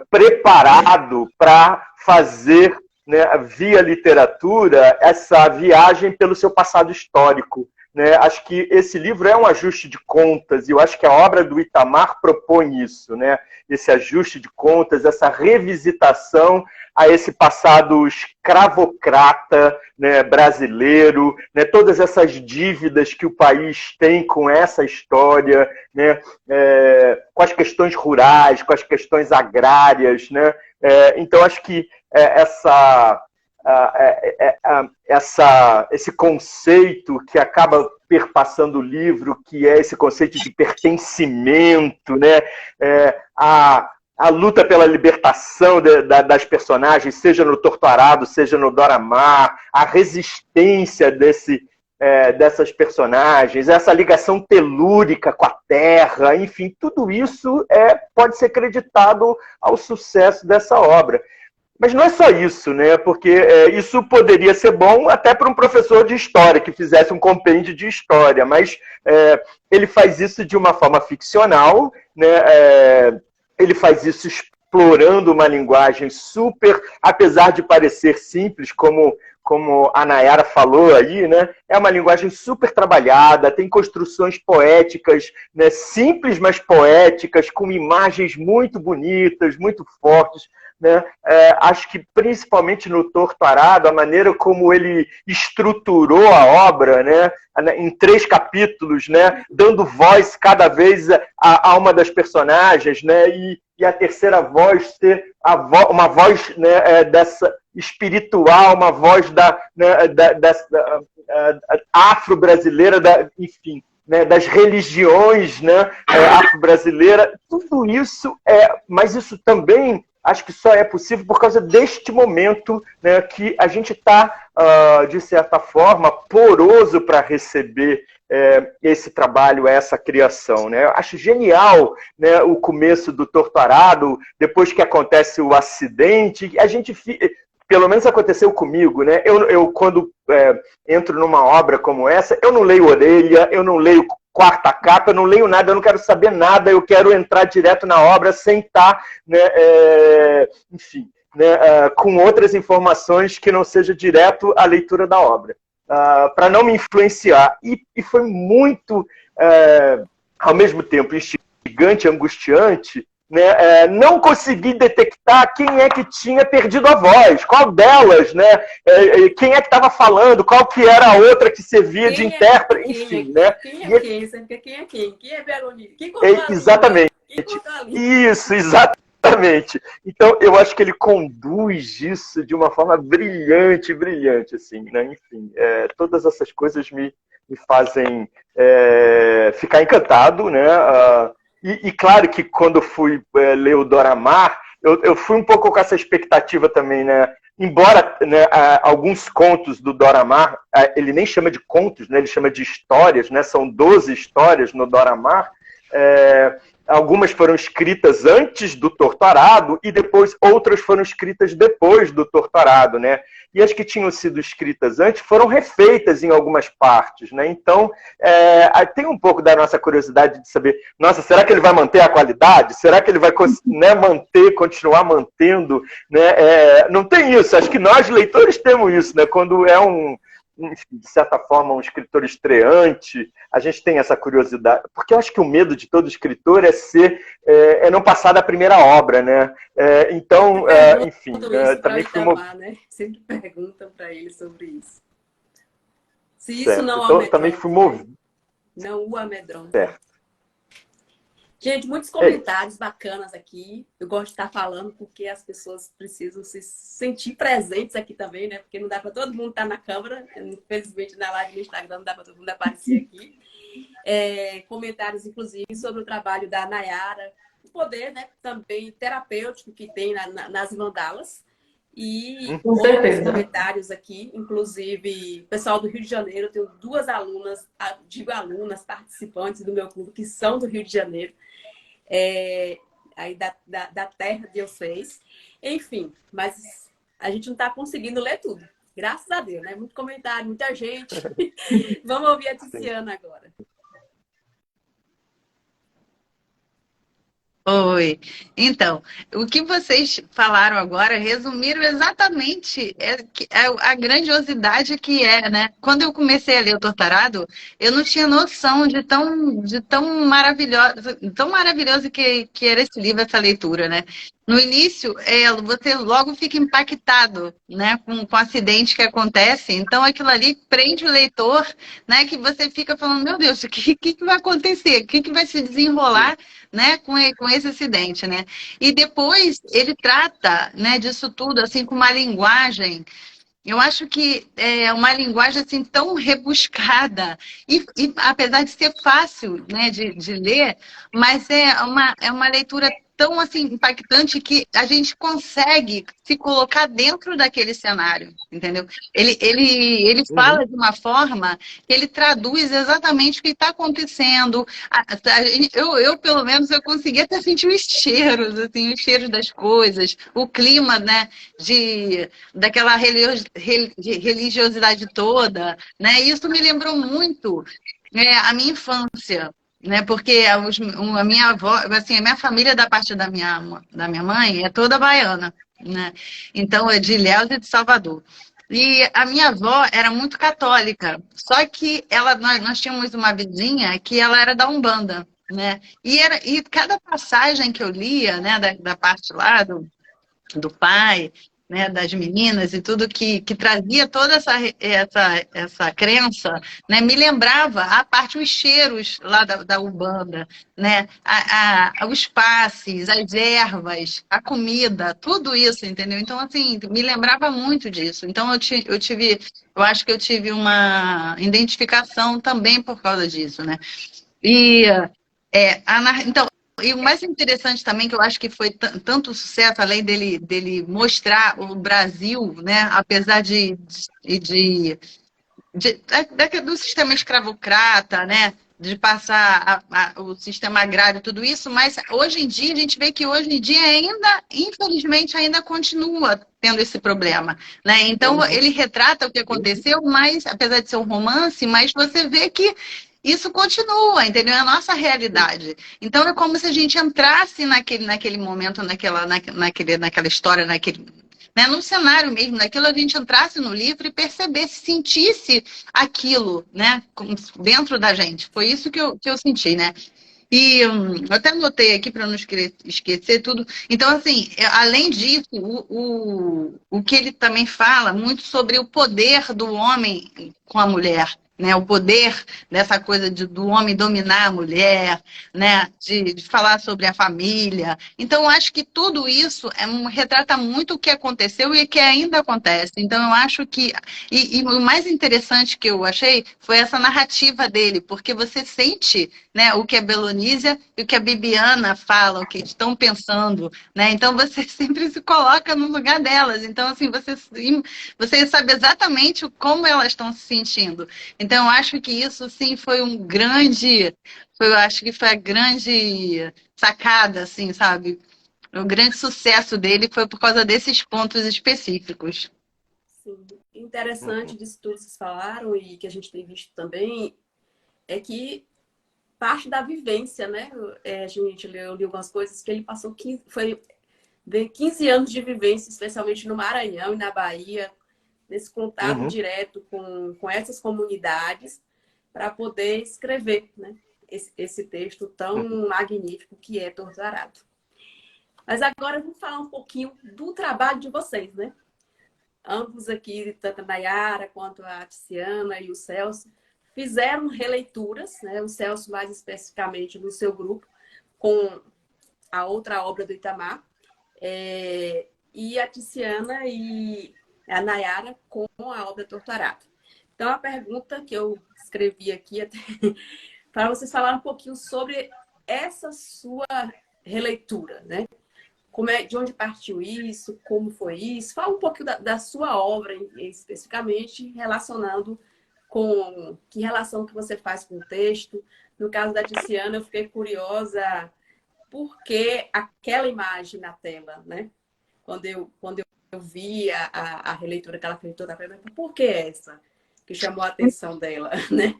preparado para fazer, né, via literatura, essa viagem pelo seu passado histórico. Né? Acho que esse livro é um ajuste de contas, e eu acho que a obra do Itamar propõe isso, né? Esse ajuste de contas, essa revisitação a esse passado escravocrata, né, brasileiro, né, todas essas dívidas que o país tem com essa história, né, com as questões rurais, com as questões agrárias. Né? Então, acho que esse conceito que acaba perpassando o livro, que é esse conceito de pertencimento, né? A luta pela libertação das personagens, seja no Torturado, seja no Dora Maar, a resistência dessas personagens, essa ligação telúrica com a terra, enfim, tudo isso pode ser creditado ao sucesso dessa obra. Mas não é só isso, né? Porque isso poderia ser bom até para um professor de história que fizesse um compêndio de história, mas ele faz isso de uma forma ficcional, né? Ele faz isso explorando uma linguagem super, apesar de parecer simples, como a Nayara falou aí, né? É uma linguagem super trabalhada, tem construções poéticas, né? Simples, mas poéticas, com imagens muito bonitas, muito fortes. Né? Acho que principalmente no Torturado, a maneira como ele estruturou a obra, né? Em 3 capítulos, né? Dando voz cada vez a uma das personagens, né? E a terceira voz ser uma voz, né, dessa espiritual, uma voz dessa afro-brasileira, enfim, né, das religiões, né, afro-brasileira. Tudo isso mas isso também acho que só é possível por causa deste momento, né, que a gente está, de certa forma, poroso para receber esse trabalho, essa criação. Né? Eu acho genial, né, o começo do Torturado, depois que acontece o acidente, a gente, pelo menos aconteceu comigo, né? Eu quando entro numa obra como essa, eu não leio orelha, eu não leio quarta capa, eu não leio nada, eu não quero saber nada, eu quero entrar direto na obra sem estar, né, enfim, né, com outras informações que não seja direto a leitura da obra, para não me influenciar. E foi muito, ao mesmo tempo, instigante, angustiante, né, não consegui detectar quem é que tinha perdido a voz, qual delas, né, quem é que estava falando, qual que era a outra que servia de intérprete, enfim, né? Quem é quem? Você fica quem é quem? Quem é Verônica? Quem contou a língua? Exatamente. Quem contou a língua? Isso, exatamente. Então, eu acho que ele conduz isso de uma forma brilhante, brilhante, assim, né? Enfim, todas essas coisas me fazem ficar encantado, né? E claro que quando eu fui ler o Dora Maar, eu fui um pouco com essa expectativa também, né? Embora, né, alguns contos do Dora Maar, ele nem chama de contos, né? Ele chama de histórias, né? São 12 histórias no Dora Maar. Algumas foram escritas antes do Torturado e depois outras foram escritas depois do Torturado, né? E as que tinham sido escritas antes foram refeitas em algumas partes, né? Então, tem um pouco da nossa curiosidade de saber, nossa, será que ele vai manter a qualidade? Será que ele vai, né, continuar mantendo? Né? Não tem isso, acho que nós, leitores, temos isso, né? Quando de certa forma, um escritor estreante, a gente tem essa curiosidade, porque eu acho que o medo de todo escritor é não passar da primeira obra, né? Então, enfim, também fui né? Sempre perguntam para ele sobre isso. Se isso certo. não então, também fui movido. Não o amedronta. Certo. Gente, muitos comentários bacanas aqui. Eu gosto de estar falando porque as pessoas precisam se sentir presentes aqui também, né? Porque não dá para todo mundo estar na câmera. Infelizmente, na live no Instagram não dá para todo mundo aparecer aqui. Comentários, inclusive, sobre o trabalho da Nayara. O poder, né, também terapêutico que tem nas mandalas. E outros comentários aqui, inclusive, pessoal do Rio de Janeiro. Eu tenho 2 alunas, participantes do meu clube, que são do Rio de Janeiro. Aí da terra de vocês. Enfim, mas a gente não está conseguindo ler tudo. Graças a Deus, né? Muito comentário, muita gente. Vamos ouvir a Tiziana agora. Oi. Então, o que vocês falaram agora resumiram exatamente a grandiosidade que é, né? Quando eu comecei a ler o Torturado, eu não tinha noção de tão maravilhoso que era esse livro, essa leitura, né? No início, você logo fica impactado, né, com o acidente que acontece. Então, aquilo ali prende o leitor, né, que você fica falando, meu Deus, o que vai acontecer? O que vai se desenrolar, né, com esse acidente, né? E depois ele trata, né, disso tudo assim com uma linguagem. Eu acho que é uma linguagem assim tão rebuscada e apesar de ser fácil, né, de ler, mas é uma leitura tão assim impactante que a gente consegue se colocar dentro daquele cenário, entendeu? Ele fala de uma forma que ele traduz exatamente o que está acontecendo. Eu, pelo menos, eu consegui até sentir os cheiros, assim, os cheiros das coisas, o clima, né, daquela religiosidade toda, né? Isso me lembrou muito a minha infância. Né, porque a minha avó, assim, a minha família da parte da minha mãe é toda baiana, né? Então é de Ilhéus e de Salvador. E a minha avó era muito católica, só que nós tínhamos uma vizinha que ela era da Umbanda, né? E cada passagem que eu lia, né, da parte lá do pai, né, das meninas e tudo que trazia toda essa crença, né, me lembrava a parte, os cheiros lá da Umbanda, né, os passes, as ervas, a comida, tudo isso, entendeu? Então, assim, me lembrava muito disso. Então, eu acho que eu tive uma identificação também por causa disso, né? Então, e o mais interessante também, que eu acho que foi tanto sucesso, além dele mostrar o Brasil, né, apesar do sistema escravocrata, né, de passar o sistema agrário, tudo isso, mas hoje em dia, a gente vê que hoje em dia ainda, infelizmente, ainda continua tendo esse problema, né? Então, ele retrata o que aconteceu, mas, apesar de ser um romance, mas você vê que isso continua, entendeu? É a nossa realidade. Então, é como se a gente entrasse naquele momento, naquela história, né, no cenário mesmo, naquilo, a gente entrasse no livro e percebesse, sentisse aquilo, né, dentro da gente. Foi isso que eu senti, né? E eu até anotei aqui para não esquecer tudo. Então, assim, além disso, o que ele também fala muito sobre o poder do homem com a mulher, né? O poder dessa coisa do homem dominar a mulher, né? De falar sobre a família. Então, eu acho que tudo isso retrata muito o que aconteceu e o que ainda acontece. Então, eu acho que... E o mais interessante que eu achei foi essa narrativa dele, porque você sente, né, o que a Belonísia e o que a Bibiana falam, o que estão pensando, né? Então você sempre se coloca no lugar delas. Então, assim, você sabe exatamente como elas estão se sentindo. Então, eu acho que isso, sim, foi eu acho que foi a grande sacada, assim, sabe? O grande sucesso dele foi por causa desses pontos específicos. Sim. Interessante disso tudo que vocês falaram e que a gente tem visto também é que parte da vivência, né? Eu li algumas coisas que ele passou 15 anos de vivência, especialmente no Maranhão e na Bahia, nesse contato direto com essas comunidades, para poder escrever, né? Esse texto tão magnífico que é Torturado. Mas agora vamos falar um pouquinho do trabalho de vocês, né? Ambos aqui, tanto a Nayara quanto a Tiziana e o Celso, fizeram releituras, né? O Celso mais especificamente no seu grupo, com a outra obra do Itamar, e a Tiziana e a Nayara com a obra Torturado. Então, a pergunta que eu escrevi aqui para vocês falarem um pouquinho sobre essa sua releitura, né? De onde partiu isso, como foi isso. Fala um pouquinho da sua obra, especificamente, relacionando com que relação que você faz com o texto. No caso da Tiziana, eu fiquei curiosa por que aquela imagem na tela, né? Quando eu vi a releitura que ela fez toda a tela, por que essa? Que chamou a atenção dela, né?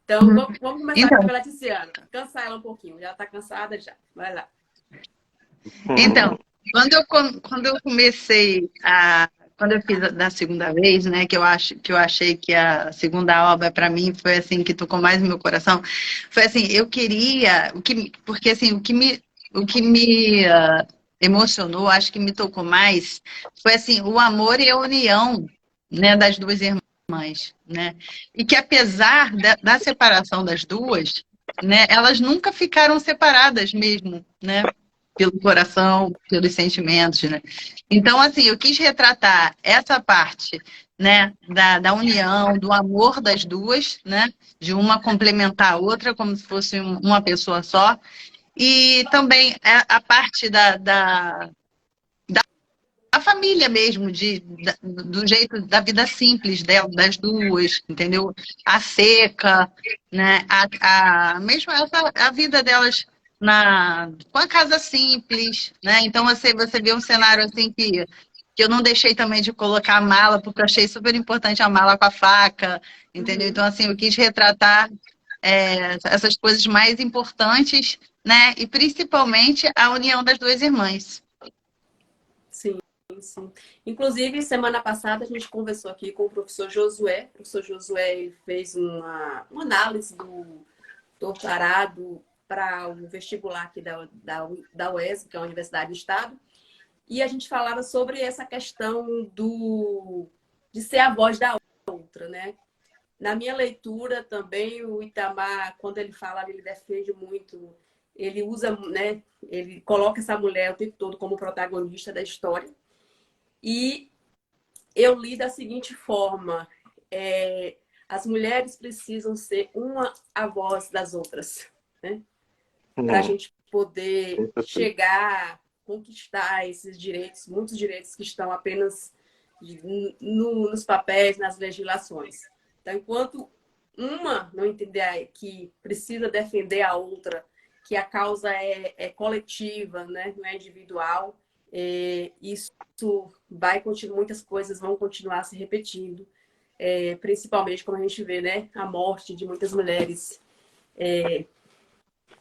Então, vamos começar pela Tiziana. Cansar ela um pouquinho. Já está cansada já. Vai lá. Então, quando eu comecei quando eu fiz da segunda vez, né, que eu achei que a segunda obra para mim foi assim que tocou mais no meu coração, foi assim, eu queria, porque assim, o que me emocionou, acho que me tocou mais, foi assim, o amor e a união, né, das duas irmãs, né? E que apesar da separação das duas, né, elas nunca ficaram separadas mesmo, né? Pelo coração, pelos sentimentos, né? Então, assim, eu quis retratar essa parte, né, da união, do amor das duas, né, de uma complementar a outra como se fosse uma pessoa só, e também a parte da família mesmo, do jeito da vida simples das duas, entendeu? A seca, né, mesmo a vida delas com a casa simples, né? Então você vê um cenário assim que eu não deixei também de colocar a mala, porque eu achei super importante a mala com a faca, entendeu? Então, assim, eu quis retratar essas coisas mais importantes, né? E principalmente a união das duas irmãs. Sim, sim. Inclusive, semana passada a gente conversou aqui com o professor Josué. O professor Josué fez uma análise do doutorado para o vestibular aqui da UES, que é a Universidade do Estado. E a gente falava sobre essa questão de ser a voz da outra, né? Na minha leitura também, o Itamar, quando ele fala, ele defende muito, ele usa, né? Ele coloca essa mulher o tempo todo como protagonista da história. E eu li da seguinte forma, as mulheres precisam ser uma a voz das outras, né? Para a gente poder chegar, conquistar esses direitos, muitos direitos que estão apenas nos papéis, nas legislações. Então, enquanto uma não entender que precisa defender a outra, que a causa é coletiva, né? Não é individual, isso vai continuar, muitas coisas vão continuar se repetindo, principalmente quando a gente vê, né, a morte de muitas mulheres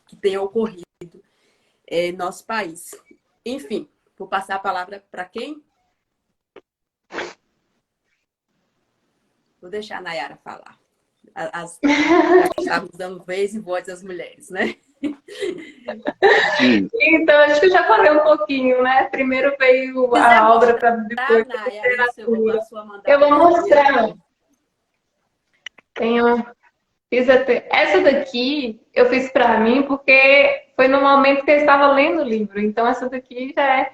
que tem ocorrido em nosso país. Enfim, vou passar a palavra para quem? Vou deixar a Nayara falar. Estamos dando vez e voz às mulheres, né? Então, acho que eu já falei um pouquino, né? Primeiro veio a obra para depois a literatura. Eu vou mostrar. Essa daqui eu fiz para mim porque foi no momento que eu estava lendo o livro. Então, essa daqui já é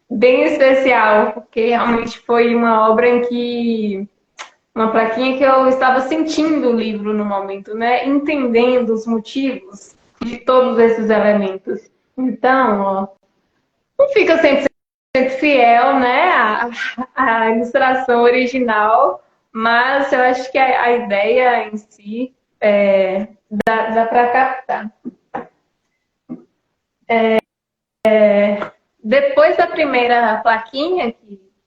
bem especial, porque realmente foi uma obra em que uma plaquinha que eu estava sentindo o livro no momento, né? Entendendo os motivos de todos esses elementos. Então, ó, não fica 100% fiel, né, à ilustração original, mas eu acho que a ideia em si dá para captar. Depois da primeira plaquinha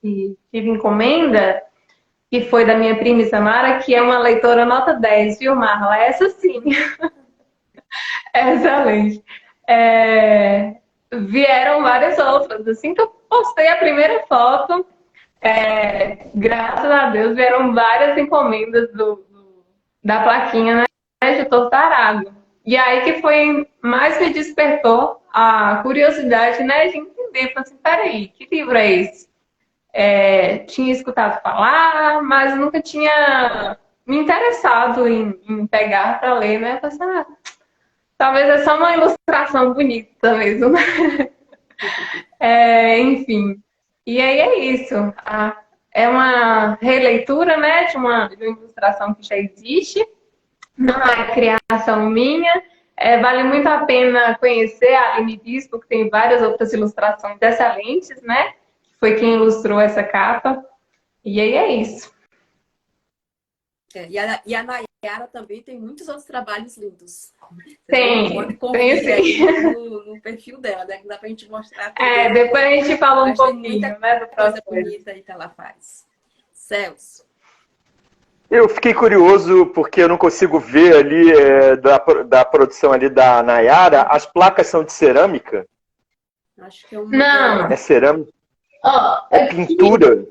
que tive encomenda, que foi da minha prima Isamara, que é uma leitora nota 10, viu, Marla? Essa sim. Excelente. Vieram várias outras. Assim que eu postei a primeira foto, graças a Deus, vieram várias encomendas da plaquinha, né, de Tortarado. E aí que foi mais me despertou a curiosidade, né, de entender. Falei assim, peraí, que livro é esse? Tinha escutado falar, mas nunca tinha me interessado em pegar para ler, né? Falei assim, talvez é só uma ilustração bonita mesmo, né? Enfim. E aí é isso. É uma releitura, né, de uma ilustração que já existe. Não é criação minha. Vale muito a pena conhecer a Aline Bispo, que tem várias outras ilustrações excelentes, né? Foi quem ilustrou essa capa. E aí é isso. E a Nayara também tem muitos outros trabalhos lindos. Tem sim. No perfil dela, né? Que dá pra gente mostrar tudo. Depois a gente fala um pouquinho, né, do coisa bonita aí que ela faz. Celso. Eu fiquei curioso porque eu não consigo ver ali da produção ali da Nayara. As placas são de cerâmica? Acho que é Não. É cerâmica? É pintura?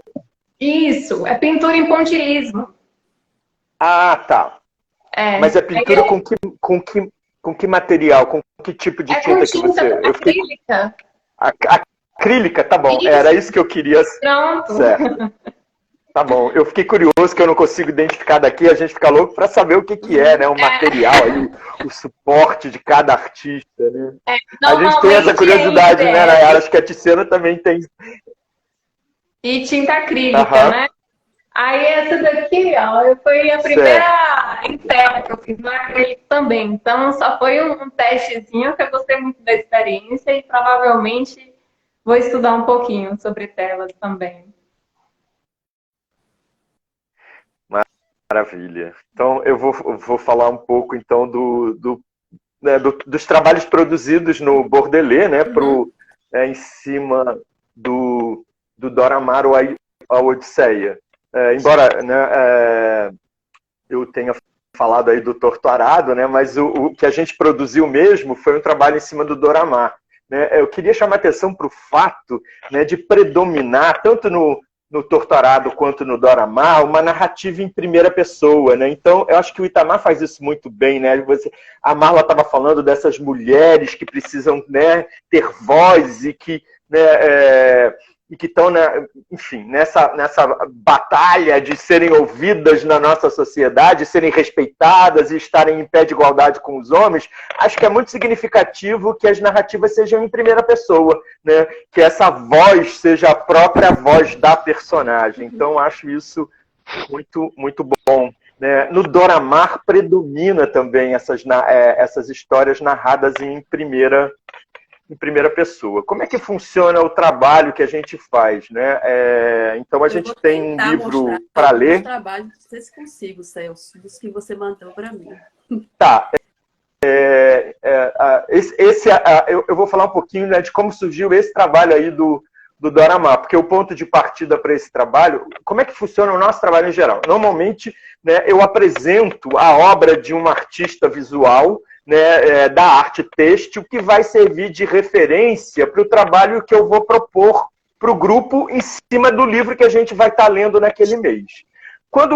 Isso, é pintura em pontilhismo. Ah, tá. Mas é pintura com que material? Com que tipo de tinta que você... Acrílica. Acrílica, tá bom. Isso. Era isso que eu queria... Pronto. Certo. Tá bom. Eu fiquei curioso que eu não consigo identificar daqui. A gente fica louco para saber o que é, né? O material aí, o suporte de cada artista, né? A gente tem essa curiosidade, né, Nayara? Acho que a Tiziana também tem. E tinta acrílica, né? Aí essa daqui, ó, foi a primeira entrega que eu fiz no acrílico também. Então só foi um testezinho que eu gostei muito da experiência e provavelmente vou estudar um pouquinho sobre telas também. Maravilha. Então eu vou falar um pouco então dos trabalhos produzidos no Bordelais, né? Em cima do Dora Maar ou a Odisseia. Embora, né, eu tenha falado aí do Torturado, né, mas o que a gente produziu mesmo foi um trabalho em cima do Dora Maar, né? Eu queria chamar a atenção para o fato, né, de predominar, tanto no Torturado quanto no Dora Maar, uma narrativa em primeira pessoa, né? Então, eu acho que o Itamar faz isso muito bem, né? A Marla estava falando dessas mulheres que precisam, né, ter voz e que, né, e que estão, enfim, nessa batalha de serem ouvidas na nossa sociedade, serem respeitadas e estarem em pé de igualdade com os homens. Acho que é muito significativo que as narrativas sejam em primeira pessoa, né? Que essa voz seja a própria voz da personagem. Então, acho isso muito, muito bom. Né? No Dora Maar predomina também essas histórias narradas em primeira pessoa. Como é que funciona o trabalho que a gente faz, né? Então a gente tem um livro para ler. Trabalho, não sei se consigo, Celso, dos que você mandou para mim. Tá. Eu vou falar um pouquinho, né, de como surgiu esse trabalho aí do Dora Maar, porque o ponto de partida para esse trabalho, como é que funciona o nosso trabalho em geral? Normalmente, né, eu apresento a obra de um artista visual, né, da arte têxtil, que vai servir de referência para o trabalho que eu vou propor para o grupo em cima do livro que a gente vai estar lendo naquele mês. Quando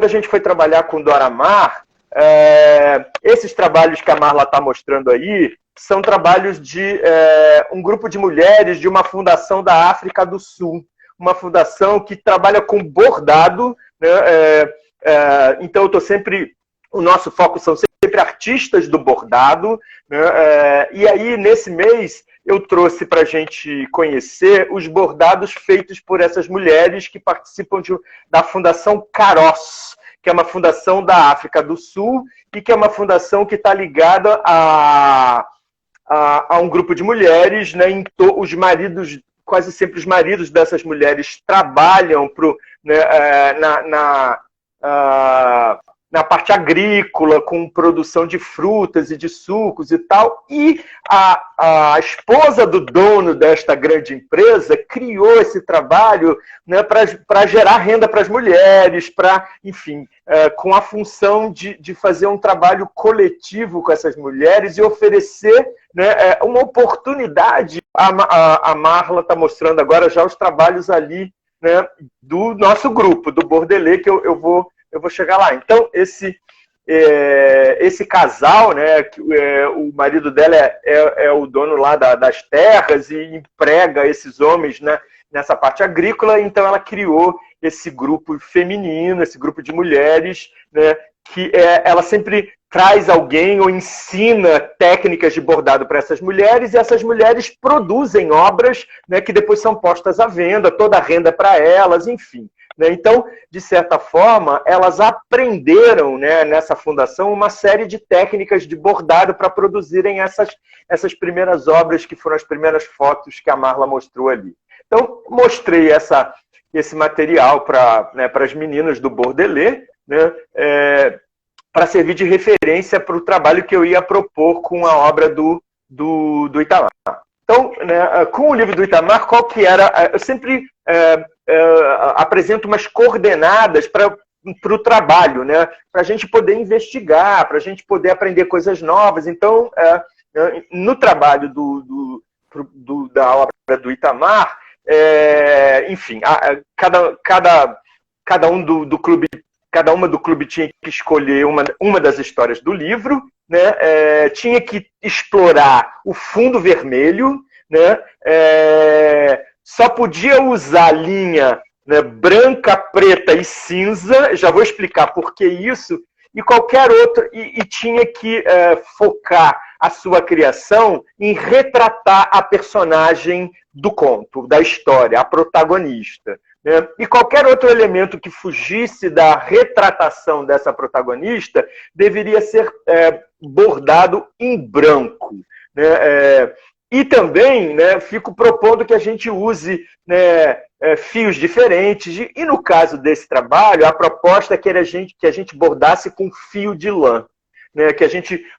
a gente foi trabalhar com Dora Maar, Esses trabalhos que a Marla está mostrando aí são trabalhos de um grupo de mulheres de uma fundação da África do Sul, uma fundação que trabalha com bordado, né? Então, o nosso foco são sempre artistas do bordado, né? E aí, nesse mês, eu trouxe para a gente conhecer os bordados feitos por essas mulheres que participam da Fundação Caros, que é uma fundação da África do Sul e que é uma fundação que está ligada a um grupo de mulheres, né? Os maridos, quase sempre os maridos dessas mulheres trabalham na parte agrícola, com produção de frutas e de sucos e tal, e a esposa do dono desta grande empresa criou esse trabalho, né, para gerar renda para as mulheres, enfim, com a função de fazer um trabalho coletivo com essas mulheres e oferecer, né, uma oportunidade. A Marla está mostrando agora já os trabalhos ali, né, do nosso grupo, do Bordelê, que eu vou chegar lá. Então, esse casal, né, o marido dela é o dono lá das terras e emprega esses homens, né, nessa parte agrícola, então ela criou esse grupo feminino, esse grupo de mulheres, né, que ela sempre traz alguém ou ensina técnicas de bordado para essas mulheres, e essas mulheres produzem obras, né, que depois são postas à venda, toda a renda para elas, enfim. Então, de certa forma, elas aprenderam, né, nessa fundação uma série de técnicas de bordado para produzirem essas primeiras obras, que foram as primeiras fotos que a Marla mostrou ali. Então, mostrei esse material para as meninas do Bordelê, né, para servir de referência para o trabalho que eu ia propor com a obra do Itamar. Então, né, com o livro do Itamar, qual que era? Eu sempre apresento umas coordenadas para o trabalho, né, para a gente poder investigar, para a gente poder aprender coisas novas. Então, no trabalho da obra do Itamar, enfim, cada uma do clube tinha que escolher uma das histórias do livro, né? Tinha que explorar o fundo vermelho, né? Só podia usar linha, né, branca, preta e cinza. Já vou explicar por que isso. E qualquer outro, e tinha que focar a sua criação em retratar a personagem do conto, da história, a protagonista. Né? E qualquer outro elemento que fugisse da retratação dessa protagonista deveria ser bordado em branco. Né? E também, né, fico propondo que a gente use, né, fios diferentes. E no caso desse trabalho, a proposta é que a gente bordasse com fio de lã. Né?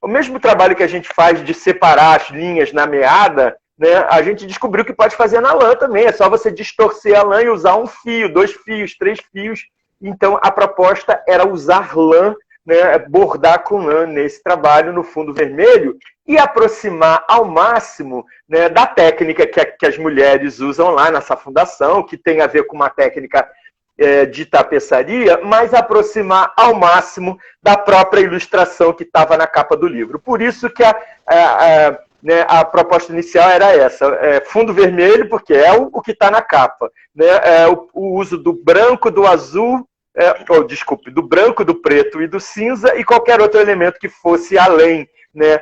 O mesmo trabalho que a gente faz de separar as linhas na meada, né, a gente descobriu que pode fazer na lã também. É só você distorcer a lã e usar um fio, 2 fios, 3 fios. Então, a proposta era usar lã, né, bordar com lã nesse trabalho no fundo vermelho e aproximar ao máximo, né, da técnica que as mulheres usam lá nessa fundação, que tem a ver com uma técnica de tapeçaria, mas aproximar ao máximo da própria ilustração que estava na capa do livro. Por isso que né, a proposta inicial era essa, fundo vermelho, porque é o que está na capa. Né, o uso do branco, do azul, do branco, do preto e do cinza, e qualquer outro elemento que fosse além, né,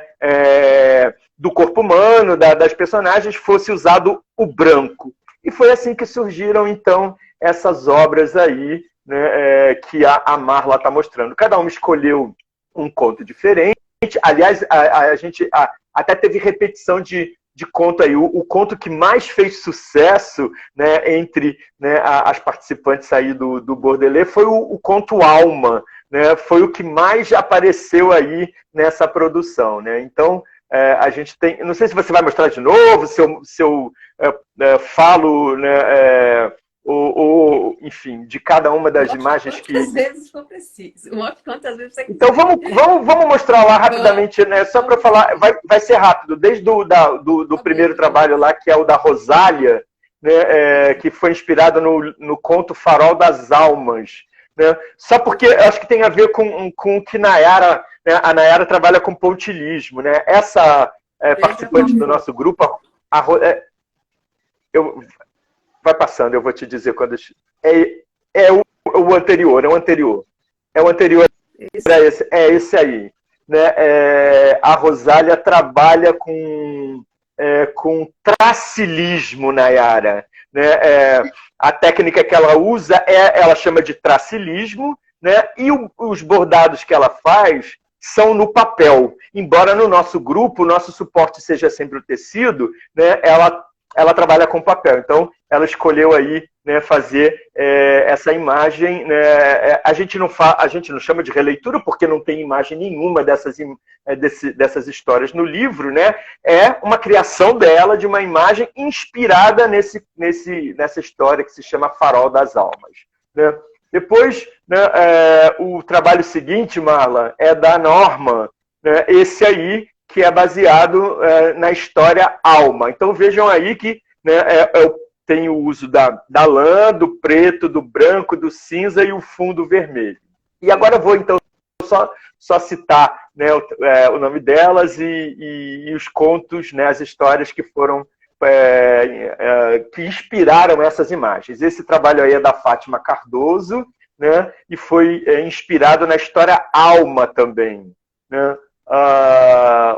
do corpo humano, das personagens, fosse usado o branco. E foi assim que surgiram, então, essas obras aí, né, que a Marla está mostrando. Cada uma escolheu um conto diferente. Aliás, a gente até teve repetição de conto aí. O conto que mais fez sucesso, né, entre, né, as participantes aí do Bordelê foi o conto Alma, né, foi o que mais apareceu aí nessa produção. Né? Então, a gente tem... Não sei se você vai mostrar de novo, se eu falo... Né, enfim, de cada uma das imagens que... Quantas vezes for preciso. Quantas vezes você quiser. Então, vamos mostrar lá rapidamente, né? Só para falar, vai ser rápido. Desde do primeiro trabalho lá, que é o da Rosália, né? Que foi inspirado no conto Farol das Almas. né? Só porque eu acho que tem a ver com o que Nayara, né? A Nayara trabalha com pontilhismo, né? Essa participante do nosso grupo, vai passando, eu vou te dizer quando... É o anterior, é o anterior a esse aí, né? A Rosália trabalha com tracilismo, Nayara, né? A técnica que ela usa ela chama de tracilismo, né? E os bordados que ela faz são no papel. Embora no nosso grupo o nosso suporte seja sempre o tecido, né? Ela trabalha com papel. Então, ela escolheu aí, né, fazer essa imagem. Né? A gente não chama de releitura porque não tem imagem nenhuma dessas histórias no livro, né? É uma criação dela de uma imagem inspirada nessa história que se chama Farol das Almas. Né? Depois, né, o trabalho seguinte, Marla, é da Norma, né? Esse aí, que é baseado na história Alma. Então vejam aí que, né, tem o uso da lã, do preto, do branco, do cinza e o fundo vermelho. E agora eu vou então só citar, né, o nome delas e os contos, né, as histórias que foram que inspiraram essas imagens. Esse trabalho aí é da Fátima Cardoso, né, e foi inspirado na história Alma também, né?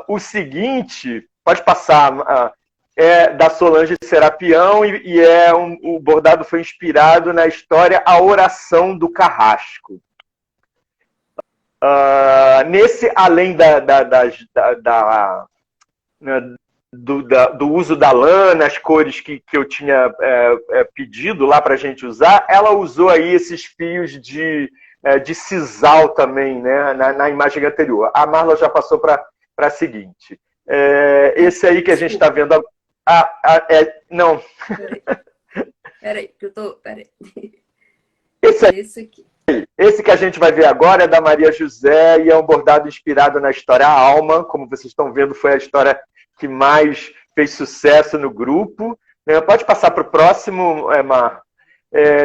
O seguinte, pode passar, é da Solange Serapião e o bordado foi inspirado na história A Oração do Carrasco. Nesse, além do uso da lã, nas cores que eu tinha pedido lá para a gente usar, ela usou aí esses fios de sisal também, né, na imagem anterior. A Marla já passou para a seguinte. Esse aí que a gente está vendo... não. Peraí, que eu tô... Peraí. Esse aqui. Esse que a gente vai ver agora é da Maria José e é um bordado inspirado na história Alma. Como vocês estão vendo, foi a história que mais fez sucesso no grupo. Pode passar para o próximo, Mar.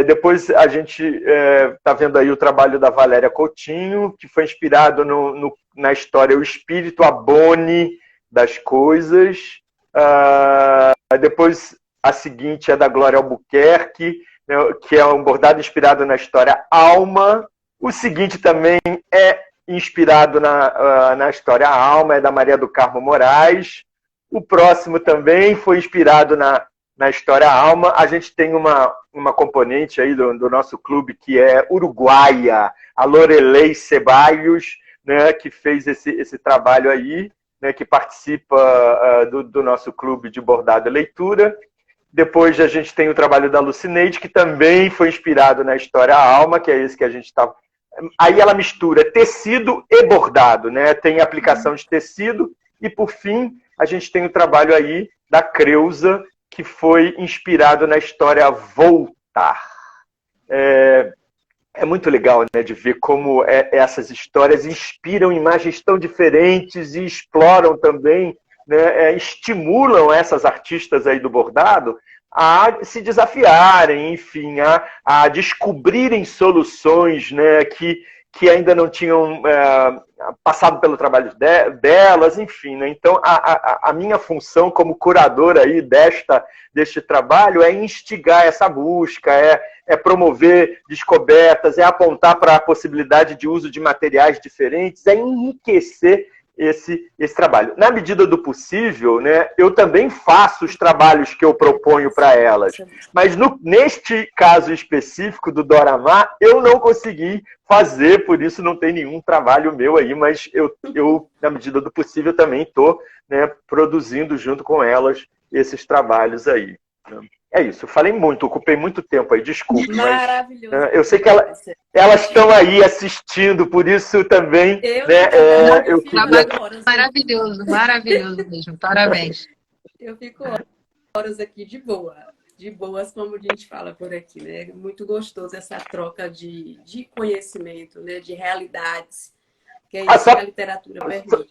Depois a gente está vendo aí o trabalho da Valéria Coutinho, que foi inspirado na história O Espírito Abone das Coisas. Depois a seguinte é da Glória Albuquerque, né, que é um bordado inspirado na história Alma. O seguinte também é inspirado na história Alma, é da Maria do Carmo Moraes. O próximo também foi inspirado na história Alma. A gente tem uma componente aí do nosso clube que é uruguaia, a Lorelei Ceballos, né, que fez esse trabalho aí, né, que participa do nosso clube de bordado e leitura. Depois a gente tem o trabalho da Lucineide, que também foi inspirado na história Alma, que é esse que a gente está... Aí ela mistura tecido e bordado, né? Tem aplicação de tecido. E, por fim, a gente tem o trabalho aí da Creuza, que foi inspirado na história Voltar. É muito legal, né, de ver como essas histórias inspiram imagens tão diferentes e exploram também, né, estimulam essas artistas aí do bordado a se desafiarem, enfim, a descobrirem soluções, né, que ainda não tinham passado pelo trabalho delas, enfim. Né? Então, a minha função como curadora aí deste trabalho é instigar essa busca, é promover descobertas, é apontar para a possibilidade de uso de materiais diferentes, é enriquecer esse trabalho. Na medida do possível, né, eu também faço os trabalhos que eu proponho para elas. Mas neste caso específico do Doramar, eu não consegui fazer, por isso não tem nenhum trabalho meu aí, mas eu na medida do possível, também estou, né, produzindo junto com elas esses trabalhos aí. É isso, eu falei muito, ocupei muito tempo aí, desculpe. Maravilhoso. Mas, eu sei que elas estão aí assistindo, por isso também... Eu maravilhoso, maravilhoso mesmo, parabéns. Eu fico horas aqui de boas, como a gente fala por aqui, né? Muito gostoso essa troca de conhecimento, né? De realidades, que é isso que a literatura permite.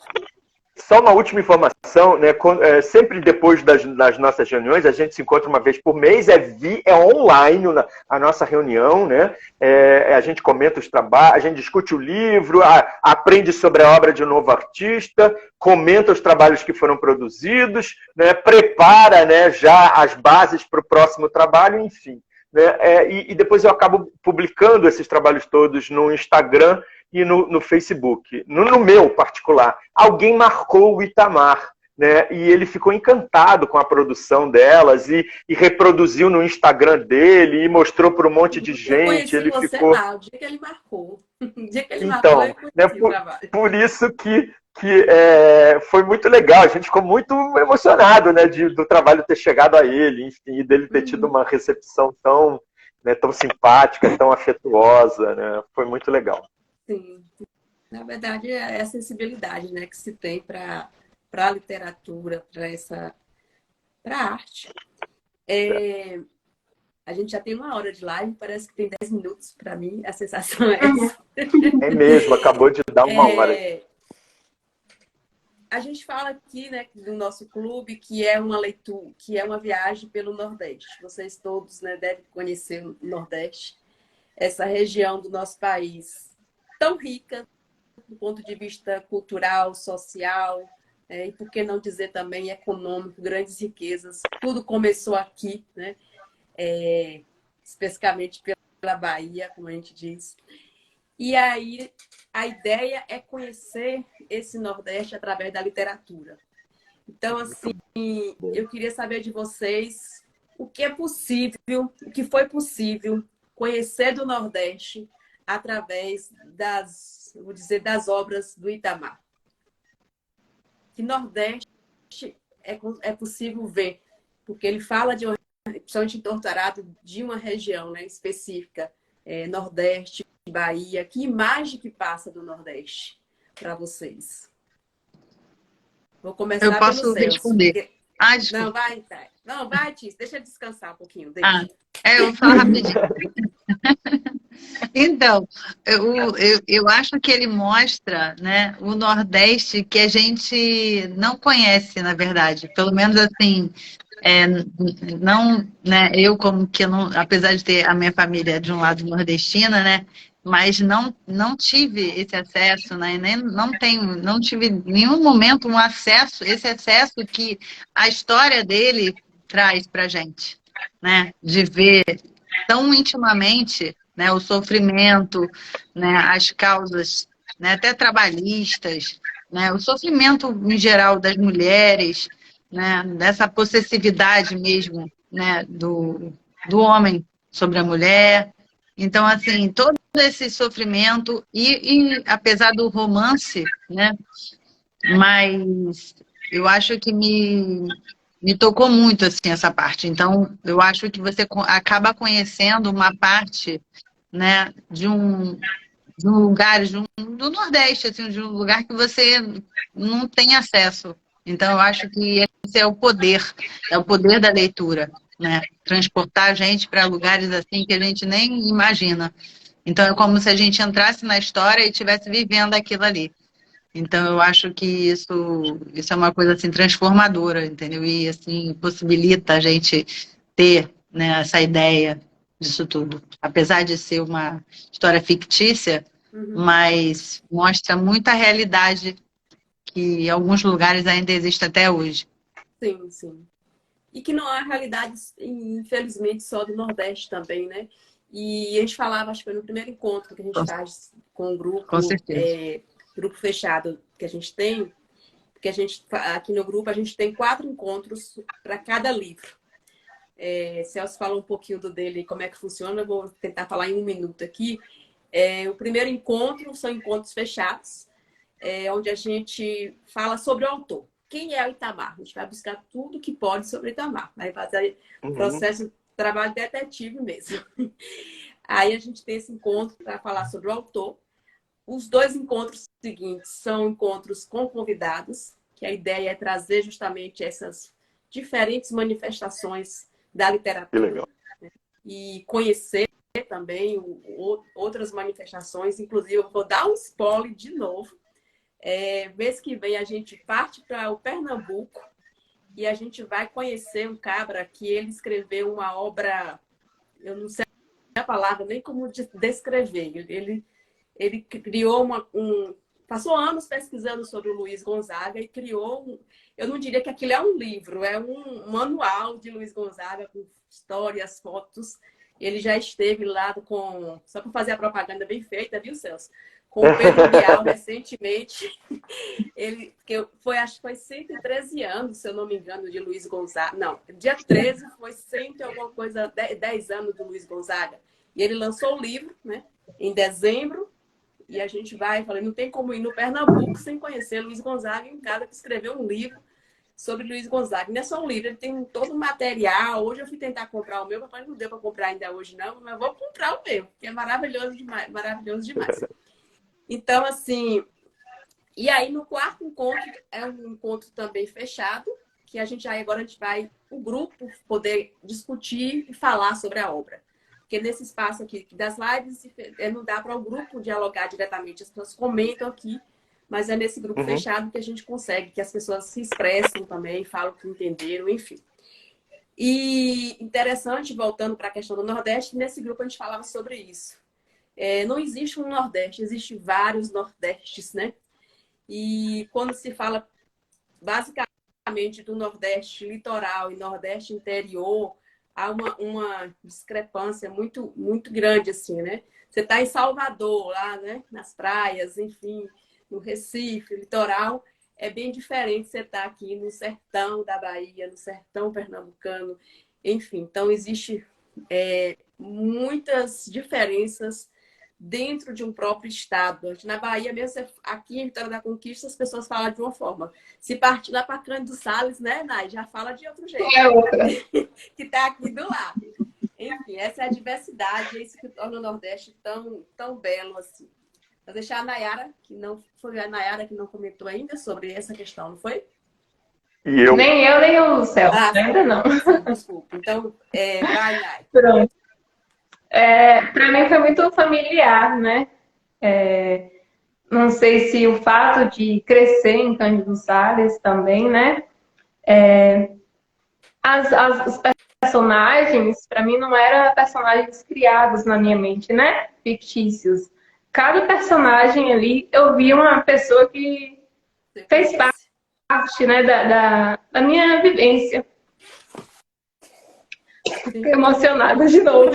Só uma última informação, né? Sempre depois das nossas reuniões, a gente se encontra uma vez por mês, é online a nossa reunião, né? A gente comenta os trabalhos, a gente discute o livro, aprende sobre a obra de um novo artista, comenta os trabalhos que foram produzidos, né? Prepara, né, já as bases para o próximo trabalho, enfim. Né? E depois eu acabo publicando esses trabalhos todos no Instagram e no Facebook. No meu particular, alguém marcou o Itamar, né? E ele ficou encantado com a produção delas e reproduziu no Instagram dele e mostrou para um monte de gente. Eu conheci você lá, o dia que ele marcou. O dia que ele marcou, eu conheci né, o trabalho. Por isso que foi muito legal. A gente ficou muito emocionado, né, do trabalho ter chegado a ele, enfim, e dele ter tido uma recepção tão, né, tão simpática, tão afetuosa, né? Foi muito legal. Sim. Na verdade, é a sensibilidade, né, que se tem para a literatura, para a arte. A gente já tem 1 hora de live, parece que tem 10 minutos para mim, a sensação é essa. É mesmo, acabou de dar 1 hora. A gente fala aqui, né, do nosso clube, que é uma leitura, que é uma viagem pelo Nordeste. Vocês todos, né, devem conhecer o Nordeste, essa região do nosso país tão rica do ponto de vista cultural, social, e por que não dizer também econômico, grandes riquezas. Tudo começou aqui, né? Especificamente pela Bahia, como a gente diz. E aí a ideia é conhecer esse Nordeste através da literatura. Então, assim, eu queria saber de vocês o que é possível, o que foi possível conhecer do Nordeste através das obras do Itamar. Que Nordeste é possível ver, porque ele fala principalmente em Torturado, de uma região, né, específica, Nordeste, Bahia. Que imagem que passa do Nordeste para vocês? Vou começar Eu posso pelo Celso. responder. Porque... Desculpa. Não, vai, Thay. Não, vai, Tis. Deixa eu descansar um pouquinho. Eu vou falar rapidinho. Então, eu acho que ele mostra, né, o Nordeste que a gente não conhece, na verdade. Pelo menos assim, não, né, eu como que não, apesar de ter a minha família de um lado nordestina, né, mas não tive esse acesso, né, nem não tive em nenhum momento esse acesso que a história dele traz para gente, né, de ver tão intimamente, né, o sofrimento, né, as causas, né, até trabalhistas, né, o sofrimento em geral das mulheres, né, dessa possessividade mesmo, né, do homem sobre a mulher. Então, assim, todo esse sofrimento e apesar do romance, né, mas eu acho que me tocou muito assim essa parte. Então, eu acho que você acaba conhecendo uma parte, né, de um lugar do Nordeste, assim, de um lugar que você não tem acesso. Então, eu acho que esse é o poder da leitura, né? Transportar a gente para lugares assim que a gente nem imagina. Então, é como se a gente entrasse na história e estivesse vivendo aquilo ali. Então, eu acho que isso é uma coisa assim transformadora, entendeu? E assim possibilita a gente ter, né, essa ideia disso tudo. Apesar de ser uma história fictícia, mas mostra muita realidade que em alguns lugares ainda existe até hoje. Sim, sim. E que não há realidade, infelizmente, só do Nordeste também, né? E a gente falava, acho que foi no primeiro encontro que a gente faz com o grupo. Com certeza. Grupo fechado que a gente tem, porque aqui no grupo a gente tem 4 encontros para cada livro. Celso fala um pouquinho do dele, como é que funciona, eu vou tentar falar em 1 minuto aqui. O primeiro encontro são encontros fechados, onde a gente fala sobre o autor. Quem é o Itamar? A gente vai buscar tudo que pode sobre o Itamar. Vai fazer o processo de trabalho detetive mesmo. Aí a gente tem esse encontro para falar sobre o autor. Os 2 encontros seguintes são encontros com convidados, que a ideia é trazer justamente essas diferentes manifestações da literatura. Né? E conhecer também outras manifestações. Inclusive, eu vou dar um spoiler de novo. Mês que vem a gente parte para o Pernambuco e a gente vai conhecer um cabra que ele escreveu uma obra, eu não sei a palavra nem como descrever. Ele criou passou anos pesquisando sobre o Luiz Gonzaga e criou eu não diria que aquilo é um livro, é um manual de Luiz Gonzaga com histórias, fotos. Ele já esteve lá só para fazer a propaganda bem feita, viu, Celso? Com o Pedro Bial recentemente. Acho que foi 113 anos, se eu não me engano, de Luiz Gonzaga. Não, dia 13 foi 100 e alguma coisa, 10 anos do Luiz Gonzaga. E ele lançou o livro, né, em dezembro. E a gente falei, não tem como ir no Pernambuco sem conhecer Luiz Gonzaga, um cara que escreveu um livro sobre Luiz Gonzaga. Não é só um livro, ele tem todo o material. Hoje eu fui tentar comprar o meu, papai não deu para comprar ainda hoje não, mas vou comprar o meu, porque é maravilhoso demais, maravilhoso demais. Então, assim, e aí no quarto encontro, é um encontro também fechado, que agora a gente vai, o grupo, poder discutir e falar sobre a obra. Porque nesse espaço aqui das lives, não dá para o grupo dialogar diretamente, as pessoas comentam aqui, mas é nesse grupo fechado que a gente consegue, que as pessoas se expressam também, falam o que entenderam, enfim. E interessante, voltando para a questão do Nordeste, nesse grupo a gente falava sobre isso. Não existe um Nordeste, existem vários Nordestes, né? E quando se fala basicamente do Nordeste litoral e Nordeste interior, há uma discrepância muito, muito grande, assim, né? Você está em Salvador, lá, né? Nas praias, enfim, no Recife, litoral, é bem diferente você estar aqui no sertão da Bahia, no sertão pernambucano, enfim. Então, existe muitas diferenças dentro de um próprio estado. Na Bahia mesmo, aqui em Vitória da Conquista, as pessoas falam de uma forma. Se partir lá para Cândido Sales, né, Nai? Já fala de outro jeito. É outra. Que está aqui do lado. Enfim, essa é a diversidade, é isso que torna o Nordeste tão, tão belo assim. Vou deixar a Nayara, que não foi a Nayara que não comentou ainda sobre essa questão, não foi? E eu? Nem eu, nem o Celso, ainda não. Sim, desculpa. Então, vai, Nay. Pronto. Para mim foi muito familiar, né? Não sei se o fato de crescer em Cândido Sales também, né? Os personagens, para mim, não eram personagens criados na minha mente, né? Fictícios. Cada personagem ali, eu via uma pessoa que fez parte, né, da minha vivência. Fiquei emocionada de novo.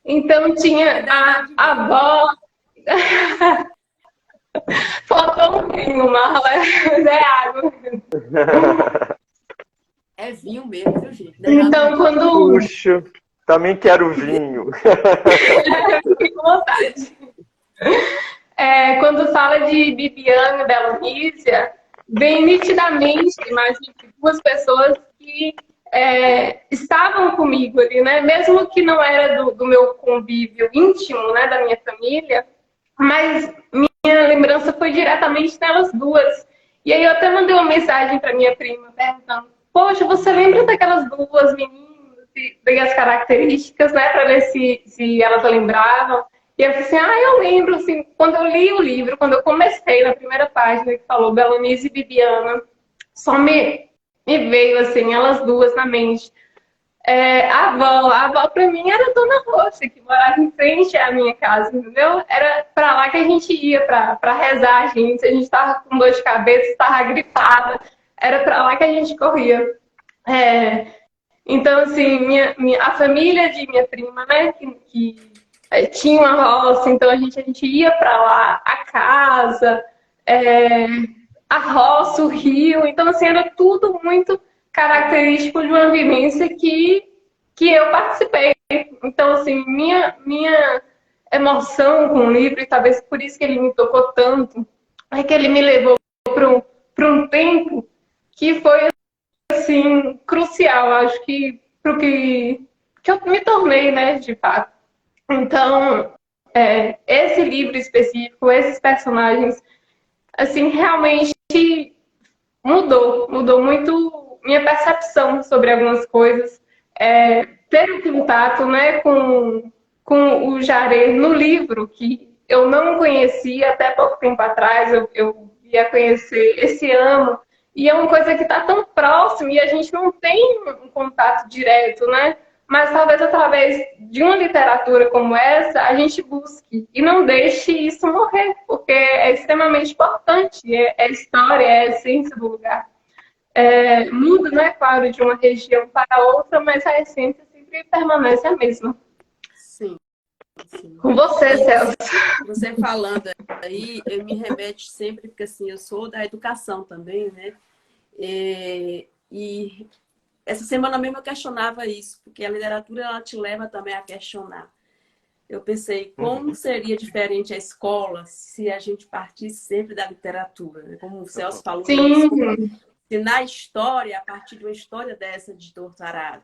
Então tinha a avó. Faltou um vinho, Marla, mas é água. É vinho mesmo, viu, gente? Então, quando. Puxa, também quero vinho. Fiquei com vontade. Quando fala de Bibiana e Belonísia, vem nitidamente a imagem de duas pessoas que estavam comigo ali, né? Mesmo que não era do meu convívio íntimo, né? Da minha família, mas minha lembrança foi diretamente delas duas. E aí eu até mandei uma mensagem para minha prima perguntando: poxa, você lembra daquelas duas meninas? E dei as características, né? Para ver se elas lembravam. E eu falei assim: eu lembro, assim, quando eu li o livro, quando eu comecei na primeira página que falou Belonísia e Bibiana, só me veio, assim, elas duas na mente. A avó pra mim era a Dona Roxa, que morava em frente à minha casa, entendeu? Era pra lá que a gente ia pra rezar, gente. Se a gente tava com dor de cabeça, tava gripada, era pra lá que a gente corria. Então, assim, a família de minha prima, né, que tinha uma roça, então a gente ia pra lá, a casa, a roça, o rio, então assim, era tudo muito característico de uma vivência que eu participei. Então, assim, minha emoção com o livro, e talvez por isso que ele me tocou tanto, é que ele me levou para um tempo que foi, assim, crucial, acho que pro que eu me tornei, né, de fato. Então, esse livro específico, esses personagens, assim, realmente mudou muito minha percepção sobre algumas coisas. Ter um contato, né, com o Jaré no livro, que eu não conhecia até pouco tempo atrás, eu ia conhecer esse ano. E é uma coisa que está tão próxima e a gente não tem um contato direto, né? Mas talvez através de uma literatura como essa, a gente busque e não deixe isso morrer, porque é extremamente importante, é história, é a essência do lugar. Muda, né, claro, de uma região para outra, mas a essência sempre permanece a mesma. Sim, sim. Com você, Celso. Você falando aí, eu me remete sempre, porque assim, eu sou da educação também, né? E essa semana mesmo eu questionava isso, porque a literatura ela te leva também a questionar. Eu pensei, como seria diferente a escola se a gente partisse sempre da literatura, né? Como o Celso falou, Sim. se na história, a partir de uma história dessa de Torturado.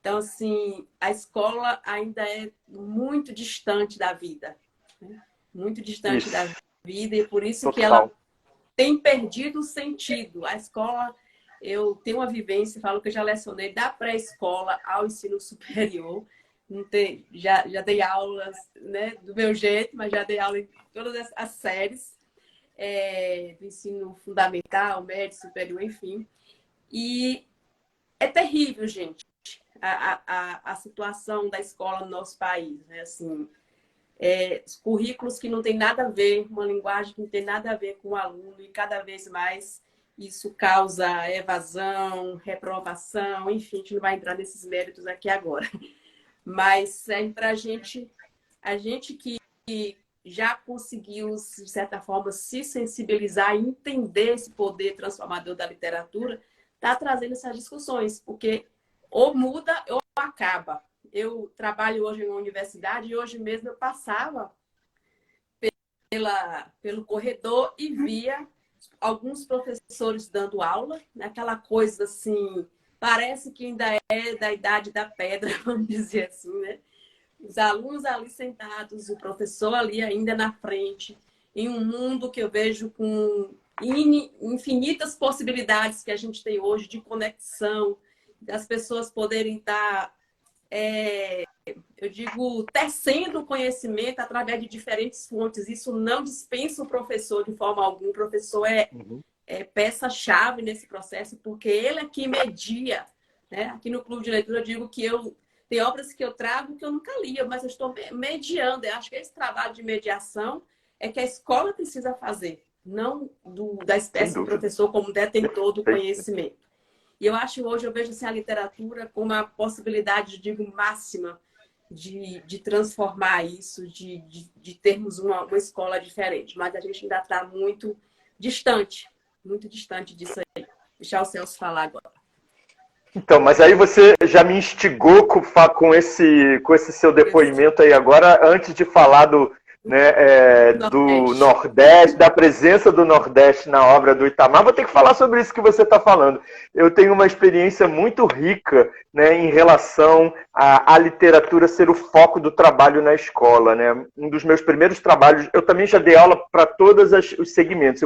Então, assim, a escola ainda é muito distante da vida, né? Muito distante da vida, e por isso que ela tem perdido o sentido. A escola, eu tenho uma vivência, falo que eu já lecionei da pré-escola ao ensino superior. Não tem, já dei aulas, né, do meu jeito, mas já dei aula em todas as séries do ensino fundamental, médio, superior, enfim. E é terrível, gente, a situação da escola no nosso país, né? Assim, os currículos que não tem nada a ver, uma linguagem que não tem nada a ver com o aluno, e cada vez mais isso causa evasão, reprovação, enfim, a gente não vai entrar nesses méritos aqui agora. Mas para a gente que já conseguiu, de certa forma, se sensibilizar e entender esse poder transformador da literatura, está trazendo essas discussões, porque ou muda ou acaba. Eu trabalho hoje em uma universidade e hoje mesmo eu passava pelo corredor e via alguns professores dando aula, naquela coisa assim, parece que ainda é da idade da pedra, vamos dizer assim, né? Os alunos ali sentados, o professor ali ainda na frente, em um mundo que eu vejo com infinitas possibilidades que a gente tem hoje de conexão, das pessoas poderem estar, eu digo, tecendo conhecimento através de diferentes fontes. Isso não dispensa o professor de forma alguma. O professor é peça-chave nesse processo, porque ele é que media, né? Aqui no Clube de Leitura eu digo que tem obras que eu trago que eu nunca lia, mas eu estou mediando. Eu acho que esse trabalho de mediação é que a escola precisa fazer, não da espécie do professor como detentor do conhecimento. E eu acho hoje, eu vejo assim, a literatura como a possibilidade, digo, máxima de transformar isso, de termos uma escola diferente. Mas a gente ainda está muito distante disso aí. Deixar o Celso falar agora. Então, mas aí você já me instigou com esse seu depoimento aí agora, antes de falar do Nordeste, da presença do Nordeste na obra do Itamar. Vou ter que falar sobre isso que você está falando. Eu tenho uma experiência muito rica, né, em relação à literatura ser o foco do trabalho na escola, né? Um dos meus primeiros trabalhos, eu também já dei aula para todos os segmentos,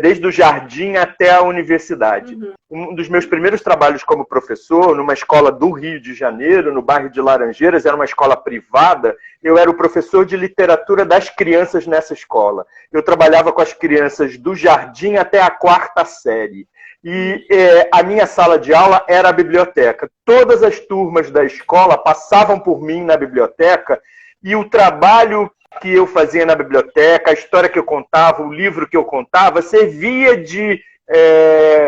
desde o jardim até a universidade. Um dos meus primeiros trabalhos como professor, numa escola do Rio de Janeiro, no bairro de Laranjeiras, era uma escola privada, eu era o professor de literatura das crianças nessa escola. Eu trabalhava com as crianças do jardim até a 4ª série. E a minha sala de aula era a biblioteca. Todas as turmas da escola passavam por mim na biblioteca, e o trabalho que eu fazia na biblioteca, a história que eu contava, o livro que eu contava, servia de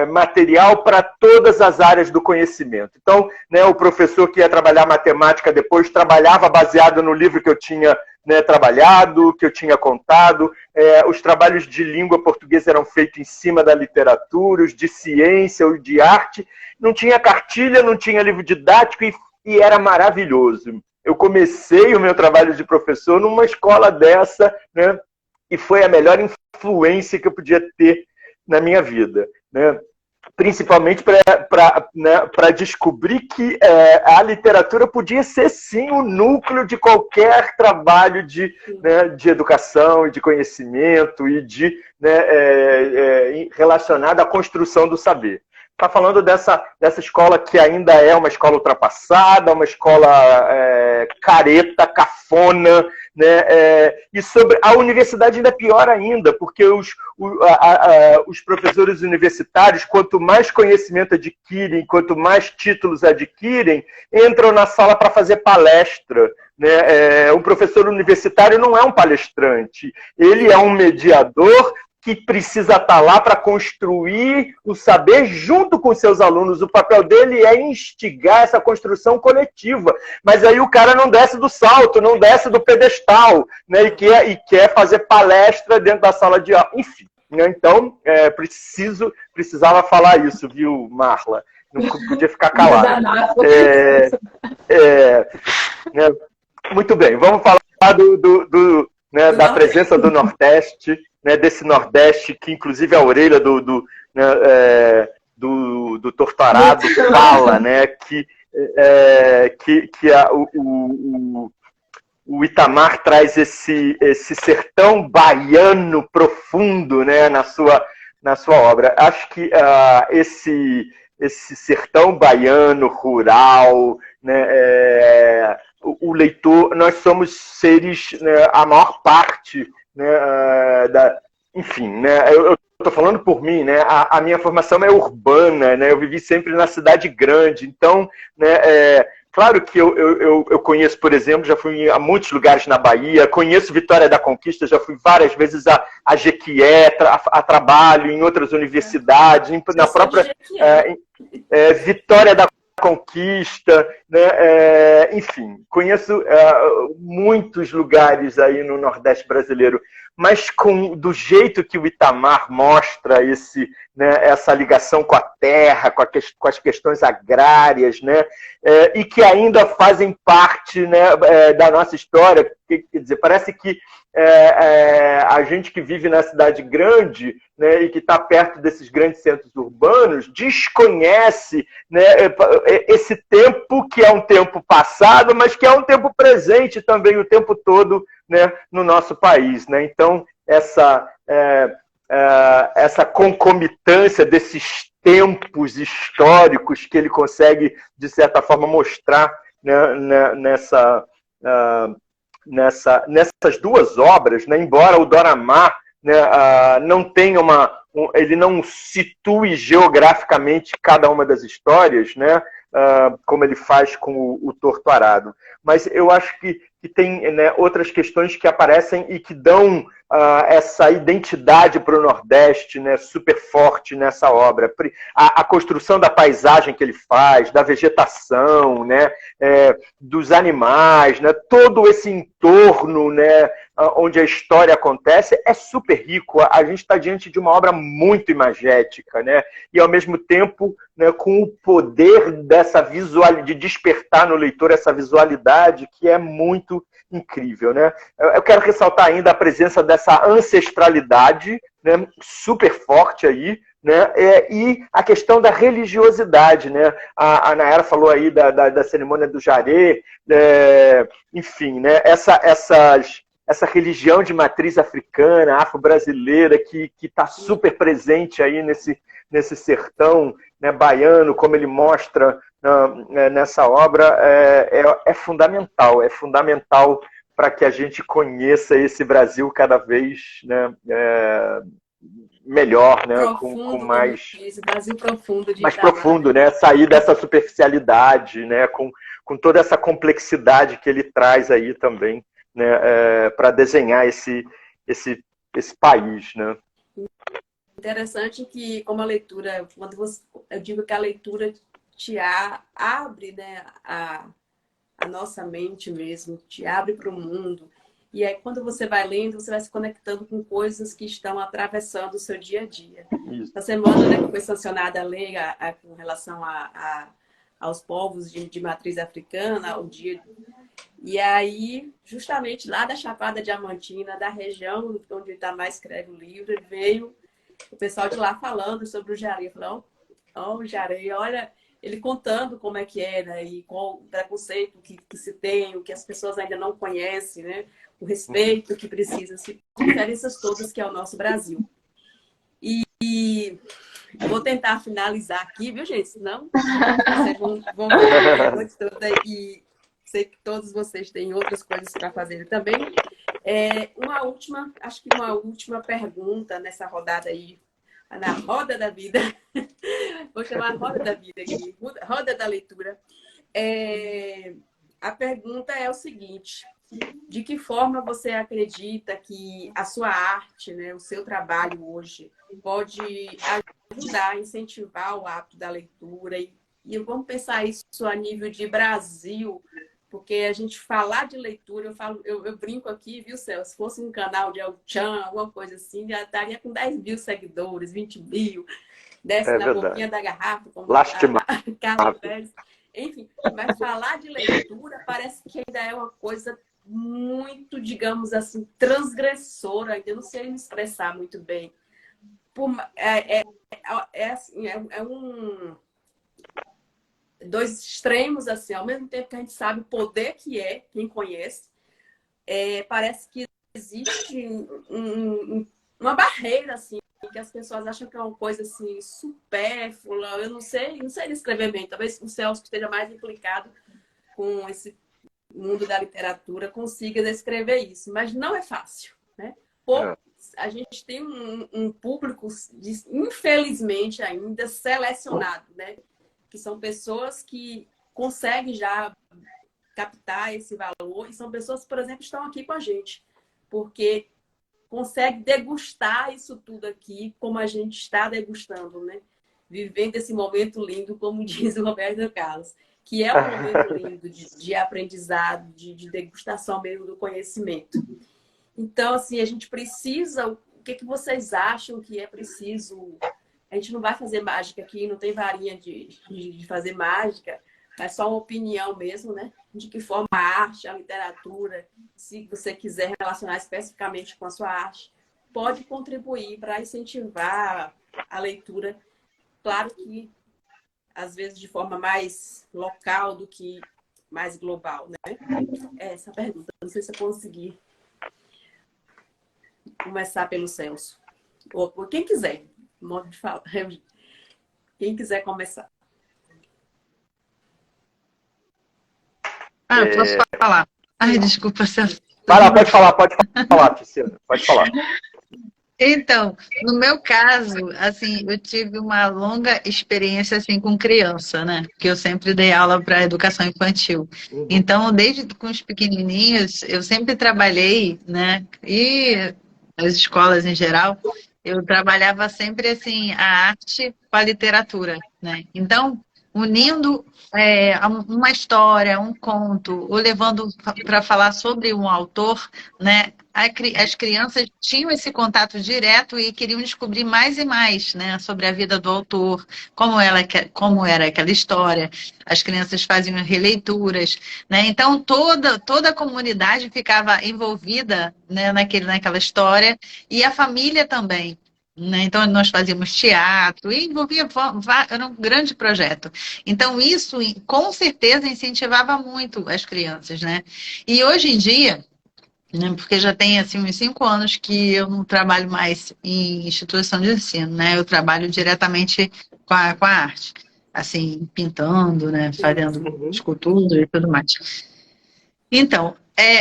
material para todas as áreas do conhecimento. Então, né, o professor que ia trabalhar matemática depois trabalhava baseado no livro que eu tinha, né, trabalhado, que eu tinha contado. Os trabalhos de língua portuguesa eram feitos em cima da literatura, os de ciência, os de arte. Não tinha cartilha, não tinha livro didático e era maravilhoso. Eu comecei o meu trabalho de professor numa escola dessa, né, e foi a melhor influência que eu podia ter na minha vida, né? Principalmente para descobrir que a literatura podia ser, sim, o núcleo de qualquer trabalho de educação e de conhecimento e relacionado à construção do saber. está falando dessa escola que ainda é uma escola ultrapassada, uma escola careta, cafona, né? E sobre a universidade ainda é pior ainda, porque os professores universitários, quanto mais conhecimento adquirem, quanto mais títulos adquirem, entram na sala para fazer palestra, né? Um professor universitário não é um palestrante, ele é um mediador que precisa estar lá para construir o saber junto com seus alunos. O papel dele é instigar essa construção coletiva. Mas aí o cara não desce do salto, não desce do pedestal, né? E quer fazer palestra dentro da sala de aula. Enfim, né? Então, precisava falar isso, viu, Marla? Não podia ficar calado. Né? Muito bem, vamos falar né, da presença do Nordeste, né, desse Nordeste que, inclusive, a orelha do Torturado fala, né, que o Itamar traz esse sertão baiano profundo, né, na sua obra. Acho que esse sertão baiano rural, né, o leitor, nós somos seres, né, a maior parte, né, enfim, né, eu estou falando por mim, né, a minha formação é urbana, né, eu vivi sempre na cidade grande, então, né, claro que eu conheço, por exemplo, já fui a muitos lugares na Bahia, conheço Vitória da Conquista, já fui várias vezes a Jequié, a trabalho em outras universidades, na própria Vitória da Conquista, né? Enfim, conheço muitos lugares aí no Nordeste brasileiro, mas do jeito que o Itamar mostra essa ligação com a terra, com as questões agrárias, né? E que ainda fazem parte, né, da nossa história. Quer dizer, parece que a gente que vive na cidade grande, né, e que está perto desses grandes centros urbanos, desconhece, né, esse tempo que é um tempo passado, mas que é um tempo presente também o tempo todo, né, no nosso país, né? Então, essa concomitância desses tempos históricos que ele consegue, de certa forma, mostrar, né, nessas duas obras, né? Embora o Doramar, né, não tenha ele não situe geograficamente cada uma das histórias, né, como ele faz com o Torto Arado. Mas eu acho que tem, né, outras questões que aparecem e que dão essa identidade para o Nordeste, né, super forte nessa obra. A construção da paisagem que ele faz, da vegetação, né, dos animais, né, todo esse entorno, né, onde a história acontece, é super rico. A gente está diante de uma obra muito imagética, né, e ao mesmo tempo, né, com o poder de despertar no leitor essa visualidade que é muito incrível, né? Eu quero ressaltar ainda a presença dessa ancestralidade, né, super forte aí, né, e a questão da religiosidade, né? A Nayara falou aí da cerimônia do Jaré, enfim, né, essa religião de matriz africana, afro-brasileira, que está super presente aí nesse sertão, né, baiano, como ele mostra nessa obra, é fundamental para que a gente conheça esse Brasil cada vez, né, melhor, né, Profundo, com mais Brasil profundo, mais profundo, né, sair dessa superficialidade, né, com toda essa complexidade que ele traz aí também, né, para desenhar esse país, né. Interessante que, como a leitura, eu digo que a leitura te abre, né, a nossa mente mesmo, te abre para o mundo. E aí, quando você vai lendo, você vai se conectando com coisas que estão atravessando o seu dia a dia. Isso. Na semana, né, que foi sancionada a lei com relação aos povos de matriz africana, o dia... E aí, justamente lá da Chapada Diamantina, da região onde o Itamar escreve o livro, veio o pessoal de lá falando sobre o Jaré. Eu falei, o Jaré, olha, ele contando como é que era e qual o preconceito que se tem, o que as pessoas ainda não conhecem, né? O respeito que precisa, as diferenças todas que é o nosso Brasil. E Eu vou tentar finalizar aqui, viu, gente? Senão vocês vão ver a noite toda e sei que todos vocês têm outras coisas para fazer também. Acho que uma última pergunta nessa rodada aí, na roda da vida. Vou chamar a roda da vida aqui, roda da leitura. A pergunta é o seguinte: de que forma você acredita que a sua arte, né, o seu trabalho hoje, pode ajudar a incentivar o hábito da leitura? E vamos pensar isso a nível de Brasil, porque a gente falar de leitura, eu brinco aqui, viu, Celso? Se fosse um canal de El Chan, alguma coisa assim, já estaria com 10 mil seguidores, 20 mil, desce na boquinha da garrafa, como a Carla Pérez. Enfim, mas falar de leitura parece que ainda é uma coisa muito, digamos assim, transgressora. Eu não sei me expressar muito bem. Dois extremos, assim, ao mesmo tempo que a gente sabe o poder que é, quem conhece, parece que existe uma barreira, assim, que as pessoas acham que é uma coisa, assim, supérflua. Eu não sei descrever bem. Talvez o Celso, que esteja mais implicado com esse mundo da literatura, consiga descrever isso. Mas não é fácil, né? A gente tem um público, infelizmente, ainda selecionado, né? Que são pessoas que conseguem já captar esse valor e são pessoas, por exemplo, que estão aqui com a gente, porque conseguem degustar isso tudo aqui como a gente está degustando, né? Vivendo esse momento lindo, como diz o Roberto Carlos, que é um momento lindo de aprendizado, de degustação mesmo do conhecimento. Então, assim, a gente precisa... O que vocês acham que é preciso? A gente não vai fazer mágica aqui, não tem varinha de fazer mágica, é só uma opinião mesmo, né? De que forma a arte, a literatura, se você quiser relacionar especificamente com a sua arte, pode contribuir para incentivar a leitura. Claro que, às vezes, de forma mais local do que mais global, né? Essa pergunta. Não sei se eu consegui começar pelo Celso. Ou por quem quiser. Modo de falar. Quem quiser começar. Eu posso falar. Ai, desculpa, Celso. Pode falar, Priscila. Pode falar. Então, no meu caso, assim, eu tive uma longa experiência assim com criança, né? Porque eu sempre dei aula para educação infantil. Então, desde com os pequenininhos, eu sempre trabalhei, né? E as escolas em geral, eu trabalhava sempre assim a arte com a literatura, né? Então, unindo uma história, um conto, ou levando para falar sobre um autor, né? As crianças tinham esse contato direto e queriam descobrir mais e mais, né, sobre a vida do autor, como era aquela história. As crianças faziam releituras, né? Então toda a comunidade ficava envolvida, né, naquela história e a família também. Né? Então, nós fazíamos teatro e envolvia, era um grande projeto. Então, isso com certeza incentivava muito as crianças, né? E hoje em dia, né, porque já tem assim, uns 5 anos que eu não trabalho mais em instituição de ensino, né? Eu trabalho diretamente com a arte, assim, pintando, né? Fazendo escultura e tudo mais. Então,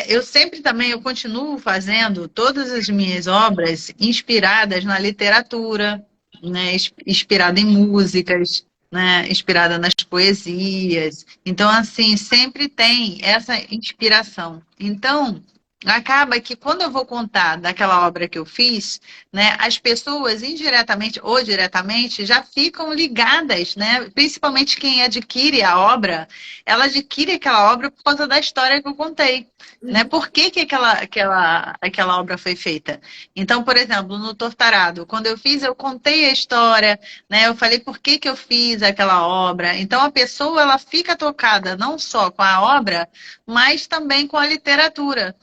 eu sempre também, eu continuo fazendo todas as minhas obras inspiradas na literatura, né, inspirada em músicas, né, inspirada nas poesias. Então, assim, sempre tem essa inspiração. Então, acaba que quando eu vou contar daquela obra que eu fiz, né, as pessoas indiretamente ou diretamente já ficam ligadas, né? Principalmente quem adquire a obra, ela adquire aquela obra por causa da história que eu contei, né? Por que aquela obra foi feita? Então, por exemplo, no Tortarado, quando eu fiz, eu contei a história, né? Eu falei por que eu fiz aquela obra. Então, a pessoa ela fica tocada não só com a obra, mas também com a literatura.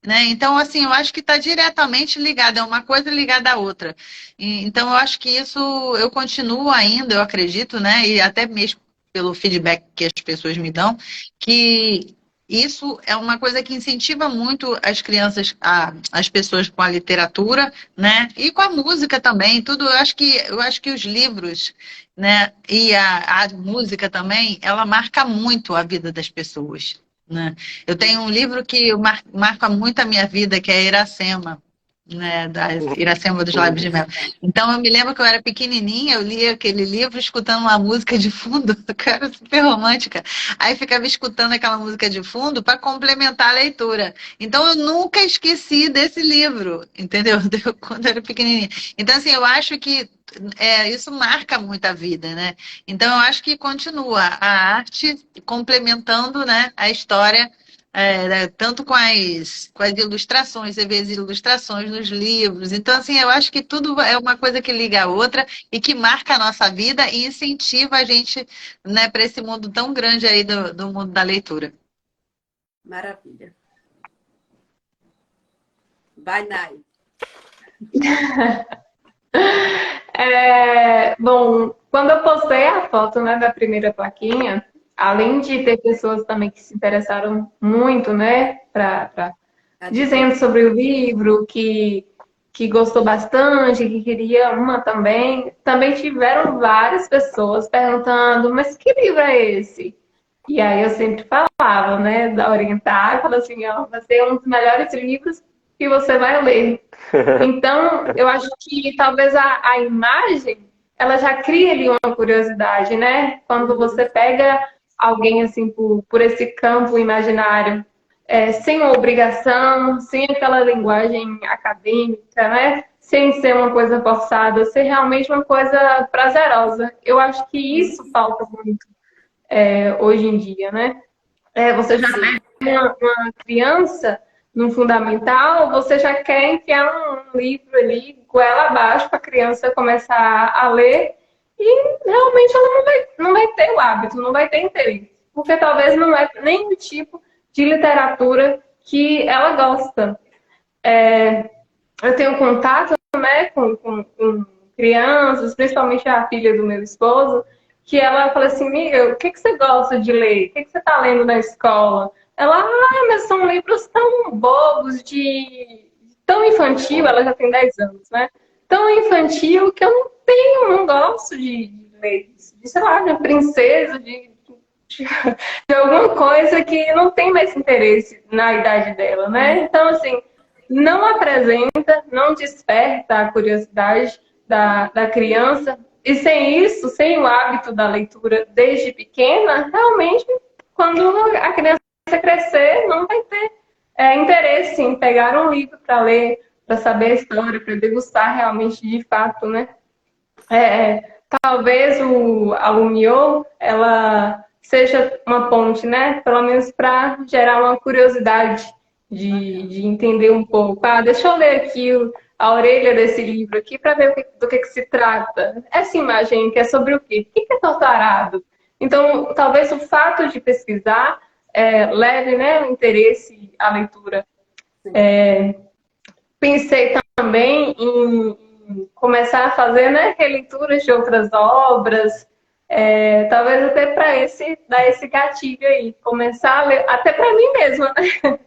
Né? Então, assim, eu acho que está diretamente ligado, é uma coisa ligada à outra. Então, eu acho que isso eu continuo ainda, eu acredito, né? E até mesmo pelo feedback que as pessoas me dão, que isso é uma coisa que incentiva muito as crianças, as pessoas com a literatura, né? E com a música também, tudo. Eu acho que os livros, né? E a música também, ela marca muito a vida das pessoas, né? Eu tenho um livro que marca muito a minha vida, que é Iracema, né, da Iracema dos Lábios de Mel. Então eu me lembro que eu era pequenininha, eu lia aquele livro escutando uma música de fundo, eu era super romântica. Aí ficava escutando aquela música de fundo para complementar a leitura. Então eu nunca esqueci desse livro, entendeu? Quando eu era pequenininha. Então assim, eu acho que isso marca muito a vida, né? Então eu acho que continua a arte complementando, né, a história. Tanto com as ilustrações, você vê as ilustrações nos livros. Então, assim, eu acho que tudo é uma coisa que liga a outra e que marca a nossa vida e incentiva a gente, né, para esse mundo tão grande aí do mundo da leitura. Maravilha. Vai, Nai. Bom, quando eu postei a foto, né, da primeira plaquinha, além de ter pessoas também que se interessaram muito, né, dizendo sobre o livro, que gostou bastante, que queria uma também. Também tiveram várias pessoas perguntando, mas que livro é esse? E aí eu sempre falava, né, da orientar, falava assim, ó, vai ser um dos melhores livros que você vai ler. Então, eu acho que talvez a imagem, ela já cria ali uma curiosidade, né? Quando você pega alguém assim por esse campo imaginário, sem obrigação, sem aquela linguagem acadêmica, né? Sem ser uma coisa forçada, ser realmente uma coisa prazerosa. Eu acho que isso falta muito hoje em dia, né? Você já tem uma criança no fundamental, você já quer enfiar um livro ali, goela abaixo, para a criança começar a ler, e realmente ela não vai ter o hábito, não vai ter interesse. Porque talvez não é nem o tipo de literatura que ela gosta. Eu tenho contato, né, com crianças, principalmente a filha do meu esposo, que ela fala assim, amiga, o que você gosta de ler? O que você está lendo na escola? Ela, mas são livros tão bobos, tão infantil, ela já tem 10 anos, né? Tão infantil que eu não gosto de ler, sei lá, de princesa, de alguma coisa que não tem mais interesse na idade dela, né? Então, assim, não apresenta, não desperta a curiosidade da criança. E sem isso, sem o hábito da leitura desde pequena, realmente, quando a criança crescer, não vai ter interesse em pegar um livro para ler, para saber a história, para degustar realmente de fato, né? Talvez a União, ela seja uma ponte, né? Pelo menos para gerar uma curiosidade de entender um pouco. Deixa eu ler aqui a orelha desse livro aqui para ver do que se trata. Essa imagem que é sobre o quê? O que é torturado? Então, talvez o fato de pesquisar leve, né, o interesse à leitura. Pensei também em começar a fazer, né, releituras de outras obras, talvez até para dar esse gatilho aí, começar a ler, até para mim mesma, né?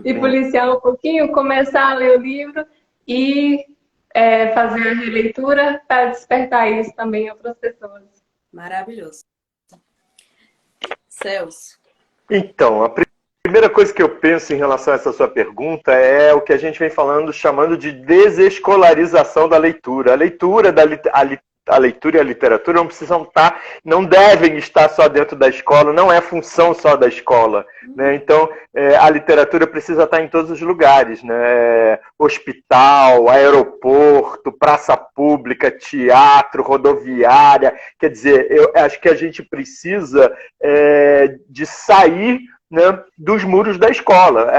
E policiar um pouquinho, começar a ler o livro e fazer a releitura para despertar isso também em outras pessoas. Maravilhoso. Celso. Então, a primeira coisa que eu penso em relação a essa sua pergunta é o que a gente vem chamando de desescolarização da leitura. A leitura a leitura e a literatura não devem estar só dentro da escola, não é função só da escola, né? Então, a literatura precisa estar em todos os lugares, né? Hospital, aeroporto, praça pública, teatro, rodoviária. Quer dizer, eu acho que a gente precisa de sair, né, dos muros da escola.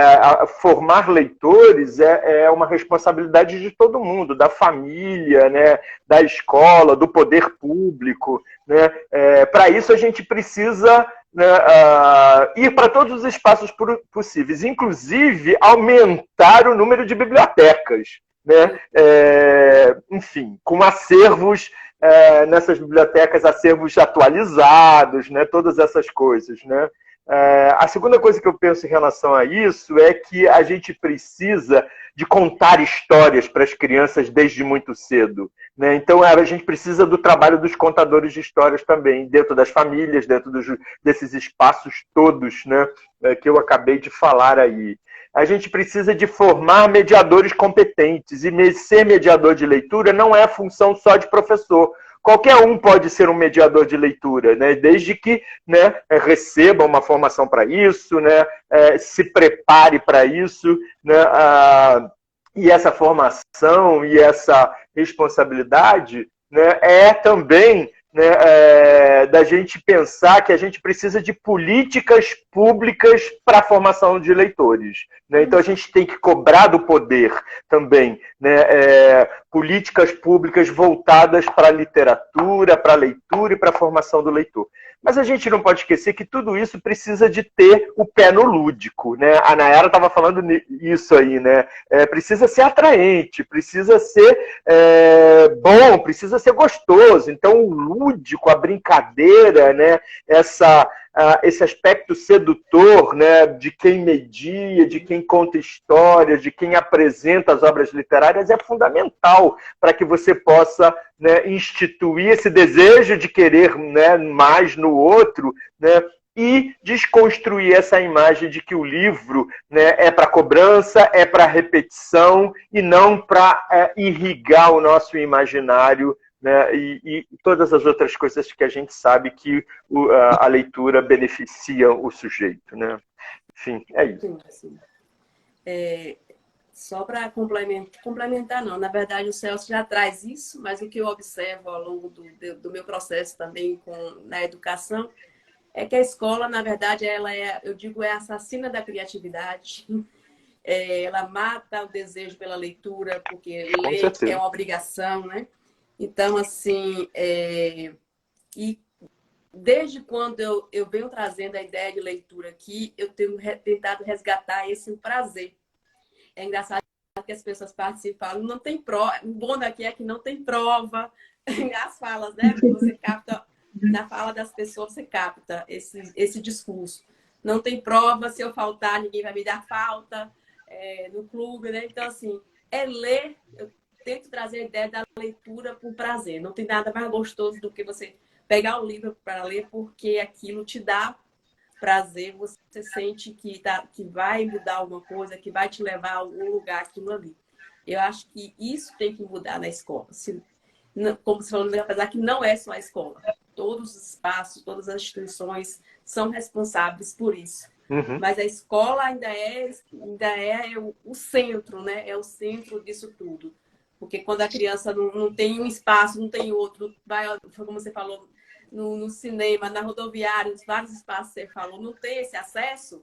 Formar leitores é uma responsabilidade de todo mundo, da família, né, da escola, do poder público, né? Para isso a gente precisa, né, ir para todos os espaços possíveis, inclusive aumentar o número de bibliotecas, né? Enfim, com acervos nessas bibliotecas, acervos atualizados, né, todas essas coisas, né? A segunda coisa que eu penso em relação a isso é que a gente precisa de contar histórias para as crianças desde muito cedo, né? Então, a gente precisa do trabalho dos contadores de histórias também, dentro das famílias, dentro desses espaços todos, né, que eu acabei de falar aí. A gente precisa de formar mediadores competentes, e ser mediador de leitura não é função só de professor. Qualquer um pode ser um mediador de leitura, né? Desde que, né, receba uma formação para isso, né, se prepare para isso, né, e essa formação e essa responsabilidade, né, é também, né, da gente pensar que a gente precisa de políticas públicas para a formação de leitores, né? Então a gente tem que cobrar do poder também, né, políticas públicas voltadas para a literatura, para a leitura e para a formação do leitor. Mas a gente não pode esquecer que tudo isso precisa de ter o pé no lúdico, né? A Nayara estava falando isso aí, né? Precisa ser atraente, precisa ser bom, precisa ser gostoso. Então, o lúdico, a brincadeira, né? Esse aspecto sedutor, né, de quem media, de quem conta histórias, de quem apresenta as obras literárias é fundamental para que você possa, né, instituir esse desejo de querer, né, mais no outro, né, e desconstruir essa imagem de que o livro, né, é para cobrança, é para repetição e não para irrigar o nosso imaginário, né, e todas as outras coisas que a gente sabe que a leitura beneficia o sujeito, né? Enfim, é isso. Sim. Só para complementar, não. Na verdade, o Celso já traz isso, mas o que eu observo ao longo do meu processo também na educação é que a escola, na verdade, ela eu digo, é assassina da criatividade. Ela mata o desejo pela leitura, porque ler é uma obrigação, né? Então, assim, e desde quando eu venho trazendo a ideia de leitura aqui, eu tenho tentado resgatar esse prazer. É engraçado que as pessoas participam, não tem prova. O bom daqui é que não tem prova. As falas, né? Você capta, na fala das pessoas, você capta esse discurso. Não tem prova, se eu faltar, ninguém vai me dar falta no clube, né? Então, assim, ler. Eu tento trazer a ideia da leitura por prazer. Não tem nada mais gostoso do que você pegar o livro para ler, porque aquilo te dá prazer, você sente que vai mudar alguma coisa, que vai te levar a algum lugar, aquilo ali. Eu acho que isso tem que mudar na escola. Como você falou, apesar que não é só a escola. Todos os espaços, todas as instituições são responsáveis por isso. Uhum. Mas a escola ainda é o centro, né? É o centro disso tudo. Porque quando a criança não tem um espaço, não tem outro, vai, como você falou, no cinema, na rodoviária, nos vários espaços que você falou, não tem esse acesso,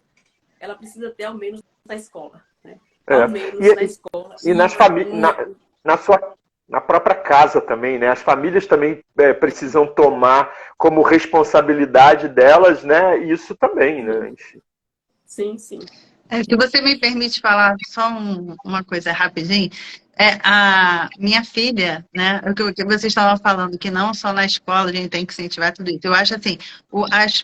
ela precisa ter ao menos na escola, né? Ao menos na escola. E nas famílias, na própria casa também, né? As famílias também precisam tomar como responsabilidade delas, né? Isso também, né? Enfim. Sim, sim. Se você me permite falar só uma coisa rapidinho, a minha filha, né, o que vocês estavam falando, que não só na escola a gente tem que incentivar tudo isso. Eu acho assim,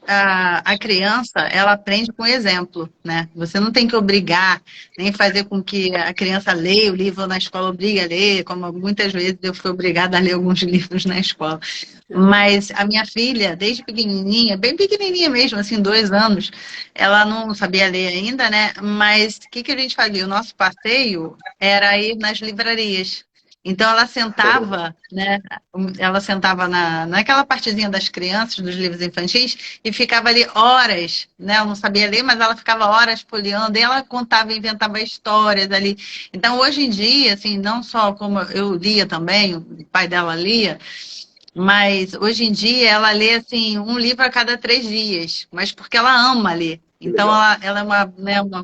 a criança, ela aprende com exemplo, né? Você não tem que obrigar, nem fazer com que a criança leia o livro na escola, obriga a ler, como muitas vezes eu fui obrigada a ler alguns livros na escola. Mas a minha filha, desde pequenininha, bem pequenininha mesmo, assim, 2 anos, ela não sabia ler ainda, né? Mas o que a gente fazia? O nosso passeio era ir nas livrarias. Então ela sentava, né? Ela sentava naquela partezinha das crianças, dos livros infantis, e ficava ali horas, né? Ela não sabia ler, mas ela ficava horas folheando, e ela contava, inventava histórias ali. Então hoje em dia, assim, não só como eu lia também, o pai dela lia, mas hoje em dia ela lê assim, um livro a cada 3 dias, mas porque ela ama ler. Então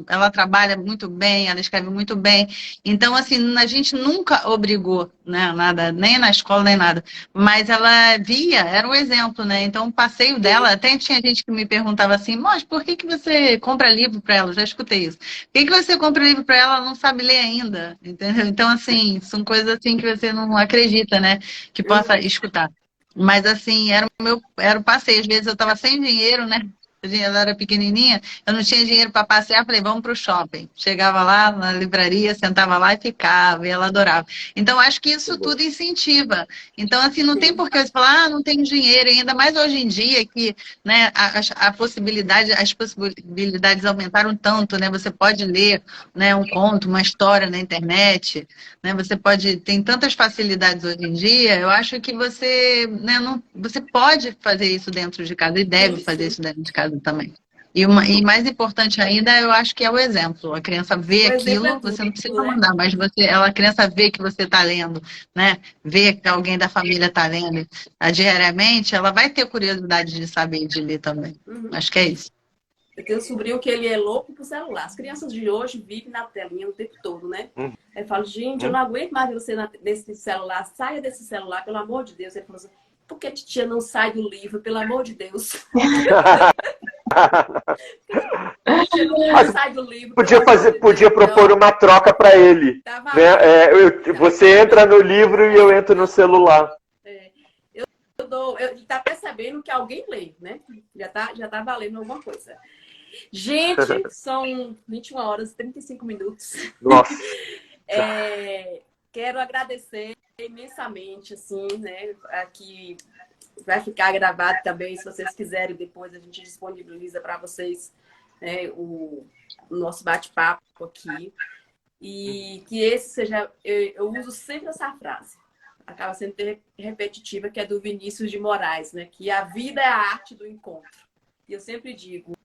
ela trabalha muito bem, ela escreve muito bem. Então, assim, a gente nunca obrigou, né, nada, nem na escola, nem nada. Mas ela via, era um exemplo, né? Então o passeio dela, até tinha gente que me perguntava assim, mas por que você compra livro para ela? Eu já escutei isso. Por que você compra livro para ela? Ela não sabe ler ainda, entendeu? Então, assim, são coisas assim que você não acredita, né? Que possa escutar. Mas assim, era o passeio. Às vezes eu estava sem dinheiro, né? ela era pequenininha, eu não tinha dinheiro para passear, falei, vamos para o shopping. Chegava lá na livraria, sentava lá e ficava, e ela adorava. Então, acho que isso tudo incentiva. Então, assim, não tem Sim. por que você falar, não tenho dinheiro, ainda mais hoje em dia que, né, a possibilidade, as possibilidades aumentaram tanto, né? Você pode ler, né, um conto, uma história na internet, né? Você pode, tem tantas facilidades hoje em dia, eu acho que você, né, não, você pode fazer isso dentro de casa e deve Sim, fazer sim. isso dentro de casa também. E mais importante ainda, eu acho que é o exemplo. A criança vê O exemplo é aquilo, tudo, você não precisa né? mandar, mas a criança vê que você está lendo, né? Vê que alguém da família está lendo diariamente, ela vai ter curiosidade de saber e de ler também. Uhum. Acho que é isso. Eu tenho um sobrinho que ele é louco pro celular. As crianças de hoje vivem na telinha o tempo todo, né? Aí eu falo, gente, eu não aguento mais ver você nesse celular. Saia desse celular, pelo amor de Deus. Ele falou assim, por que a titia não sai do livro, pelo amor de Deus? A titia não sai do livro, Podia pelo amor de podia Deus. propor uma troca para ele. Tá Né? valendo. Você entra no livro e eu entro no celular. Ele tá percebendo que alguém lê, né? Já tá valendo alguma coisa. Gente, são 21 horas e 35 minutos. Nossa. Quero agradecer imensamente, assim, né? Aqui vai ficar gravado também, se vocês quiserem, depois a gente disponibiliza para vocês, né, o nosso bate-papo aqui. E que esse seja... Eu uso sempre essa frase, acaba sendo repetitiva, que é do Vinícius de Moraes, né? Que a vida é a arte do encontro. E eu sempre digo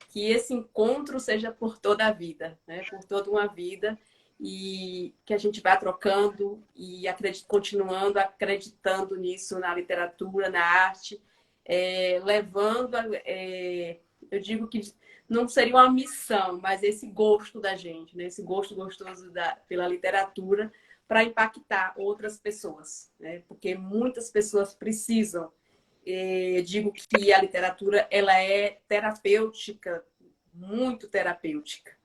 que esse encontro seja por toda a vida, né? Por toda uma vida, e que a gente vá trocando e continuando acreditando nisso, na literatura, na arte, levando, eu digo que não seria uma missão, mas esse gosto da gente, né? Esse gosto gostoso pela literatura, para impactar outras pessoas, né? Porque muitas pessoas precisam. Eu digo que a literatura ela é terapêutica, muito terapêutica.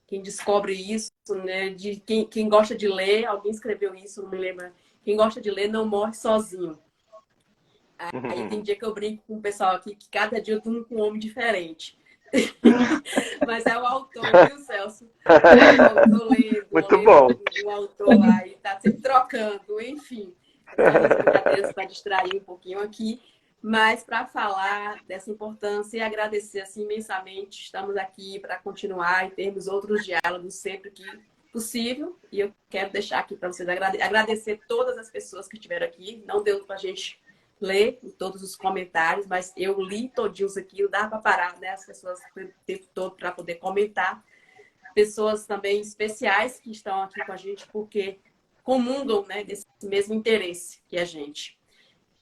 Quem descobre isso, né? De quem gosta de ler, alguém escreveu isso, não me lembro. Quem gosta de ler não morre sozinho. Aí tem dia que eu brinco com o pessoal aqui que cada dia eu durmo com um homem diferente. Mas é o autor, viu, Celso? Eu tô lendo, Muito bom. Um autor lá e tá sempre trocando, enfim. São umas brincadeiras para distrair um pouquinho aqui. Mas para falar dessa importância e agradecer assim, imensamente, estamos aqui para continuar e termos outros diálogos sempre que possível. E eu quero deixar aqui para vocês agradecer todas as pessoas que estiveram aqui. Não deu para a gente ler todos os comentários, mas eu li todinhos aqui, não dá para parar, né? As pessoas o tempo todo para poder comentar. Pessoas também especiais que estão aqui com a gente, porque comungam, né, desse mesmo interesse que a gente.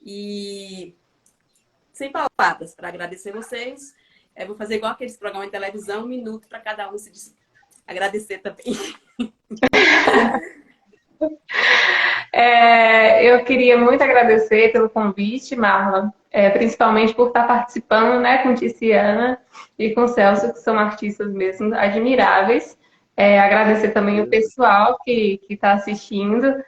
E sem palavras para agradecer vocês. Eu vou fazer igual aqueles programas de televisão, 1 minuto para cada um se agradecer também. Eu queria muito agradecer pelo convite, Marla, principalmente por estar participando, né, com Tiziana e com Celso, que são artistas mesmo admiráveis. Agradecer também o pessoal que está assistindo.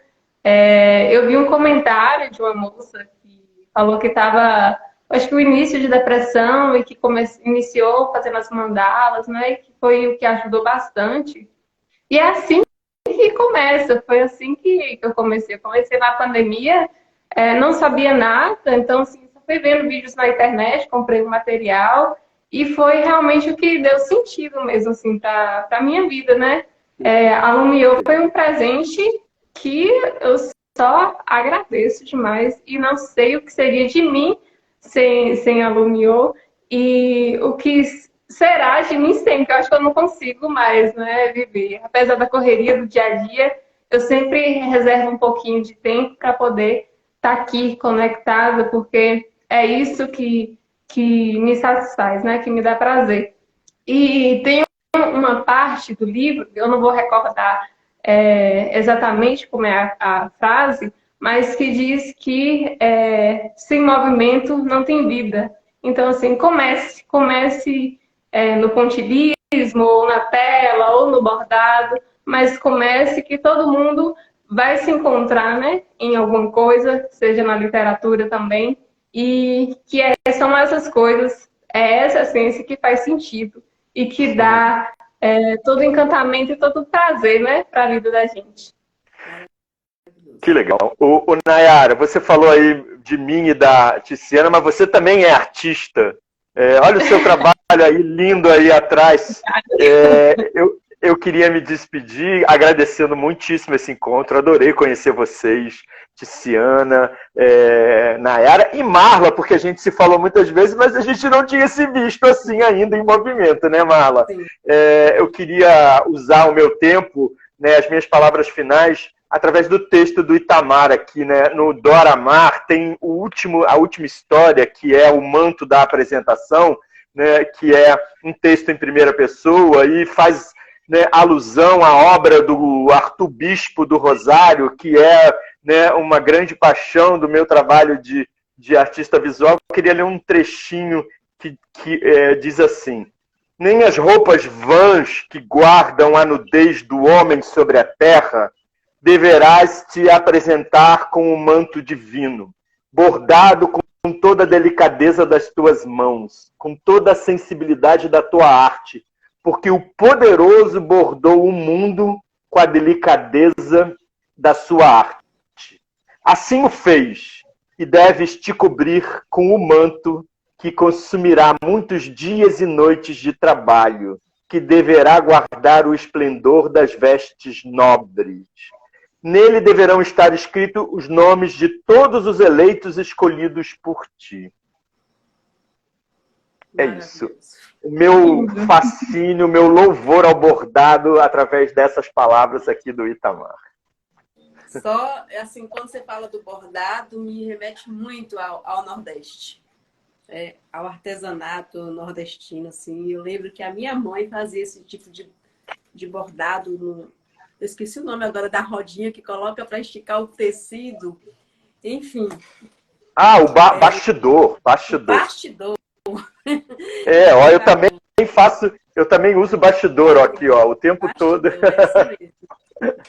Eu vi um comentário de uma moça que falou que estava, acho que o início de depressão e que iniciou fazendo as mandalas, né, e que foi o que ajudou bastante. E é assim que começa, foi assim que eu comecei. Eu comecei na pandemia, não sabia nada, então assim, só fui vendo vídeos na internet, comprei o material e foi realmente o que deu sentido mesmo, assim, para a minha vida, né? A Lumiô foi um presente que eu só agradeço demais e não sei o que seria de mim sem a Lumiô e o que será de mim sempre, eu acho que eu não consigo mais, né, viver. Apesar da correria do dia a dia, eu sempre reservo um pouquinho de tempo para poder estar aqui conectada, porque é isso que me satisfaz, né, que me dá prazer. E tem uma parte do livro, eu não vou recordar exatamente como é a frase, mas que diz que sem movimento não tem vida. Então, assim, comece no pontilhismo, ou na tela, ou no bordado, mas comece que todo mundo vai se encontrar, né, em alguma coisa, seja na literatura também, e que são essas coisas é essa essência que faz sentido e que dá todo o encantamento e todo o prazer, né, para a vida da gente. Que legal. O Nayara, você falou aí de mim e da Tiziana, mas você também é artista. Olha o seu trabalho aí, lindo aí atrás. Eu queria me despedir agradecendo muitíssimo esse encontro. Adorei conhecer vocês, Tiziana, Nayara e Marla, porque a gente se falou muitas vezes, mas a gente não tinha se visto assim ainda em movimento, né, Marla? Eu queria usar o meu tempo, né, as minhas palavras finais, através do texto do Itamar aqui, né? No Dora Maar tem a última história, que é o manto da apresentação, né? Que é um texto em primeira pessoa e faz, né, alusão à obra do Arthur Bispo do Rosário, que é, né, uma grande paixão do meu trabalho de artista visual. Eu queria ler um trechinho que diz assim: nem as roupas vãs que guardam a nudez do homem sobre a terra deverás te apresentar com o manto divino, bordado com toda a delicadeza das tuas mãos, com toda a sensibilidade da tua arte, porque o poderoso bordou o mundo com a delicadeza da sua arte. Assim o fez, e deves te cobrir com o manto que consumirá muitos dias e noites de trabalho, que deverá guardar o esplendor das vestes nobres. Nele deverão estar escritos os nomes de todos os eleitos escolhidos por ti. É isso. O meu fascínio, o meu louvor ao bordado através dessas palavras aqui do Itamar. Só, assim, quando você fala do bordado, me remete muito ao Nordeste. Ao artesanato nordestino, assim. Eu lembro que a minha mãe fazia esse tipo de bordado eu esqueci o nome agora da rodinha que coloca para esticar o tecido. Enfim. O bastidor. Bastidor. Ó, eu também uso bastidor, ó, aqui, ó, o tempo todo. É isso mesmo.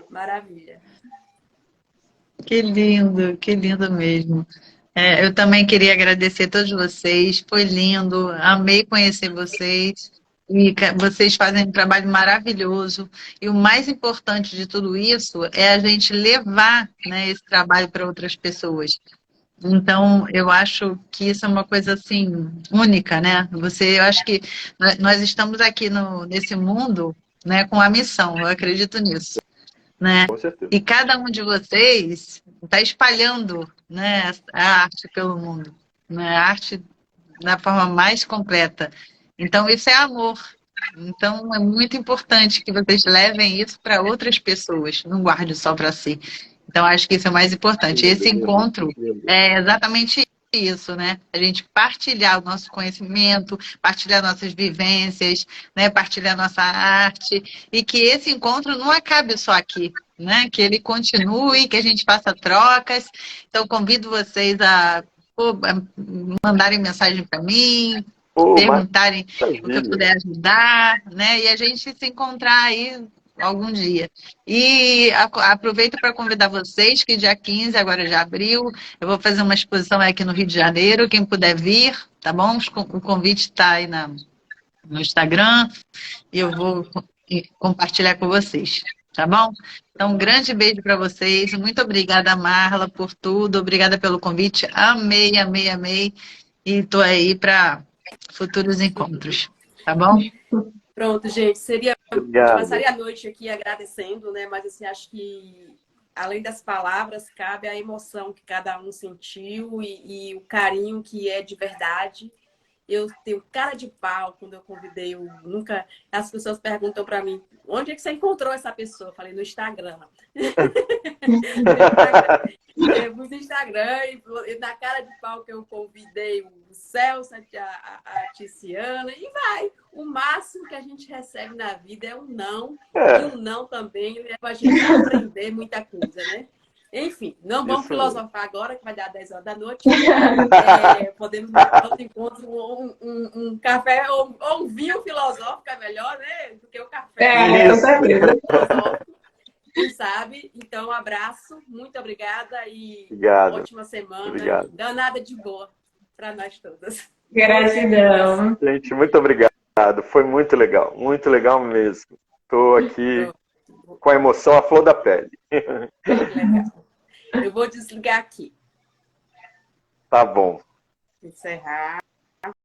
Maravilha. Que lindo mesmo. Eu também queria agradecer a todos vocês, foi lindo, amei conhecer vocês. E vocês fazem um trabalho maravilhoso. E o mais importante de tudo isso é a gente levar, né, esse trabalho para outras pessoas. Então, eu acho que isso é uma coisa assim única, né? Eu acho que nós estamos aqui nesse mundo, né, com a missão. Eu acredito nisso, né? Com certeza. E cada um de vocês está espalhando, né, a arte pelo mundo, né? A arte da forma mais completa. Então, isso é amor. Então, é muito importante que vocês levem isso para outras pessoas, não guardem só para si. Então, acho que isso é o mais importante. Esse encontro é exatamente isso, né? A gente partilhar o nosso conhecimento, partilhar nossas vivências, né? Partilhar nossa arte, e que esse encontro não acabe só aqui, né? Que ele continue, que a gente faça trocas. Então, convido vocês a mandarem mensagem para mim, perguntarem o que eu puder ajudar, né? E a gente se encontrar aí algum dia. E aproveito para convidar vocês que dia 15, agora já abriu, eu vou fazer uma exposição aqui no Rio de Janeiro, quem puder vir, tá bom? O convite está aí no Instagram e eu vou compartilhar com vocês, tá bom? Então, um grande beijo para vocês. Muito obrigada, Marla, por tudo. Obrigada pelo convite. Amei, amei, amei. E estou aí para futuros encontros, tá bom? Pronto, gente. Obrigado. Passaria a noite aqui agradecendo, né? Mas assim, acho que além das palavras, cabe a emoção que cada um sentiu e o carinho que é de verdade. Eu tenho cara de pau quando eu convidei nunca. As pessoas perguntam para mim, onde é que você encontrou essa pessoa? Eu falei, no Instagram. No Instagram, e na cara de pau que eu convidei o Celso, a Tiziana, e vai. O máximo que a gente recebe na vida é um não. E um não também leva a gente a aprender muita coisa, né? Enfim, não vamos filosofar agora, que vai dar 10 horas da noite. Podemos marcar outro encontro, um café ou um vinho filosófico é melhor, né? Do que o café. Filosófico, quem sabe? Então, um abraço, muito obrigada e ótima semana. Obrigado. Danada de boa para nós todas. Gratidão. Gente, muito obrigado. Foi muito legal mesmo. Estou aqui com a emoção à flor da pele. Legal. Eu vou desligar aqui. Tá bom. Encerrar.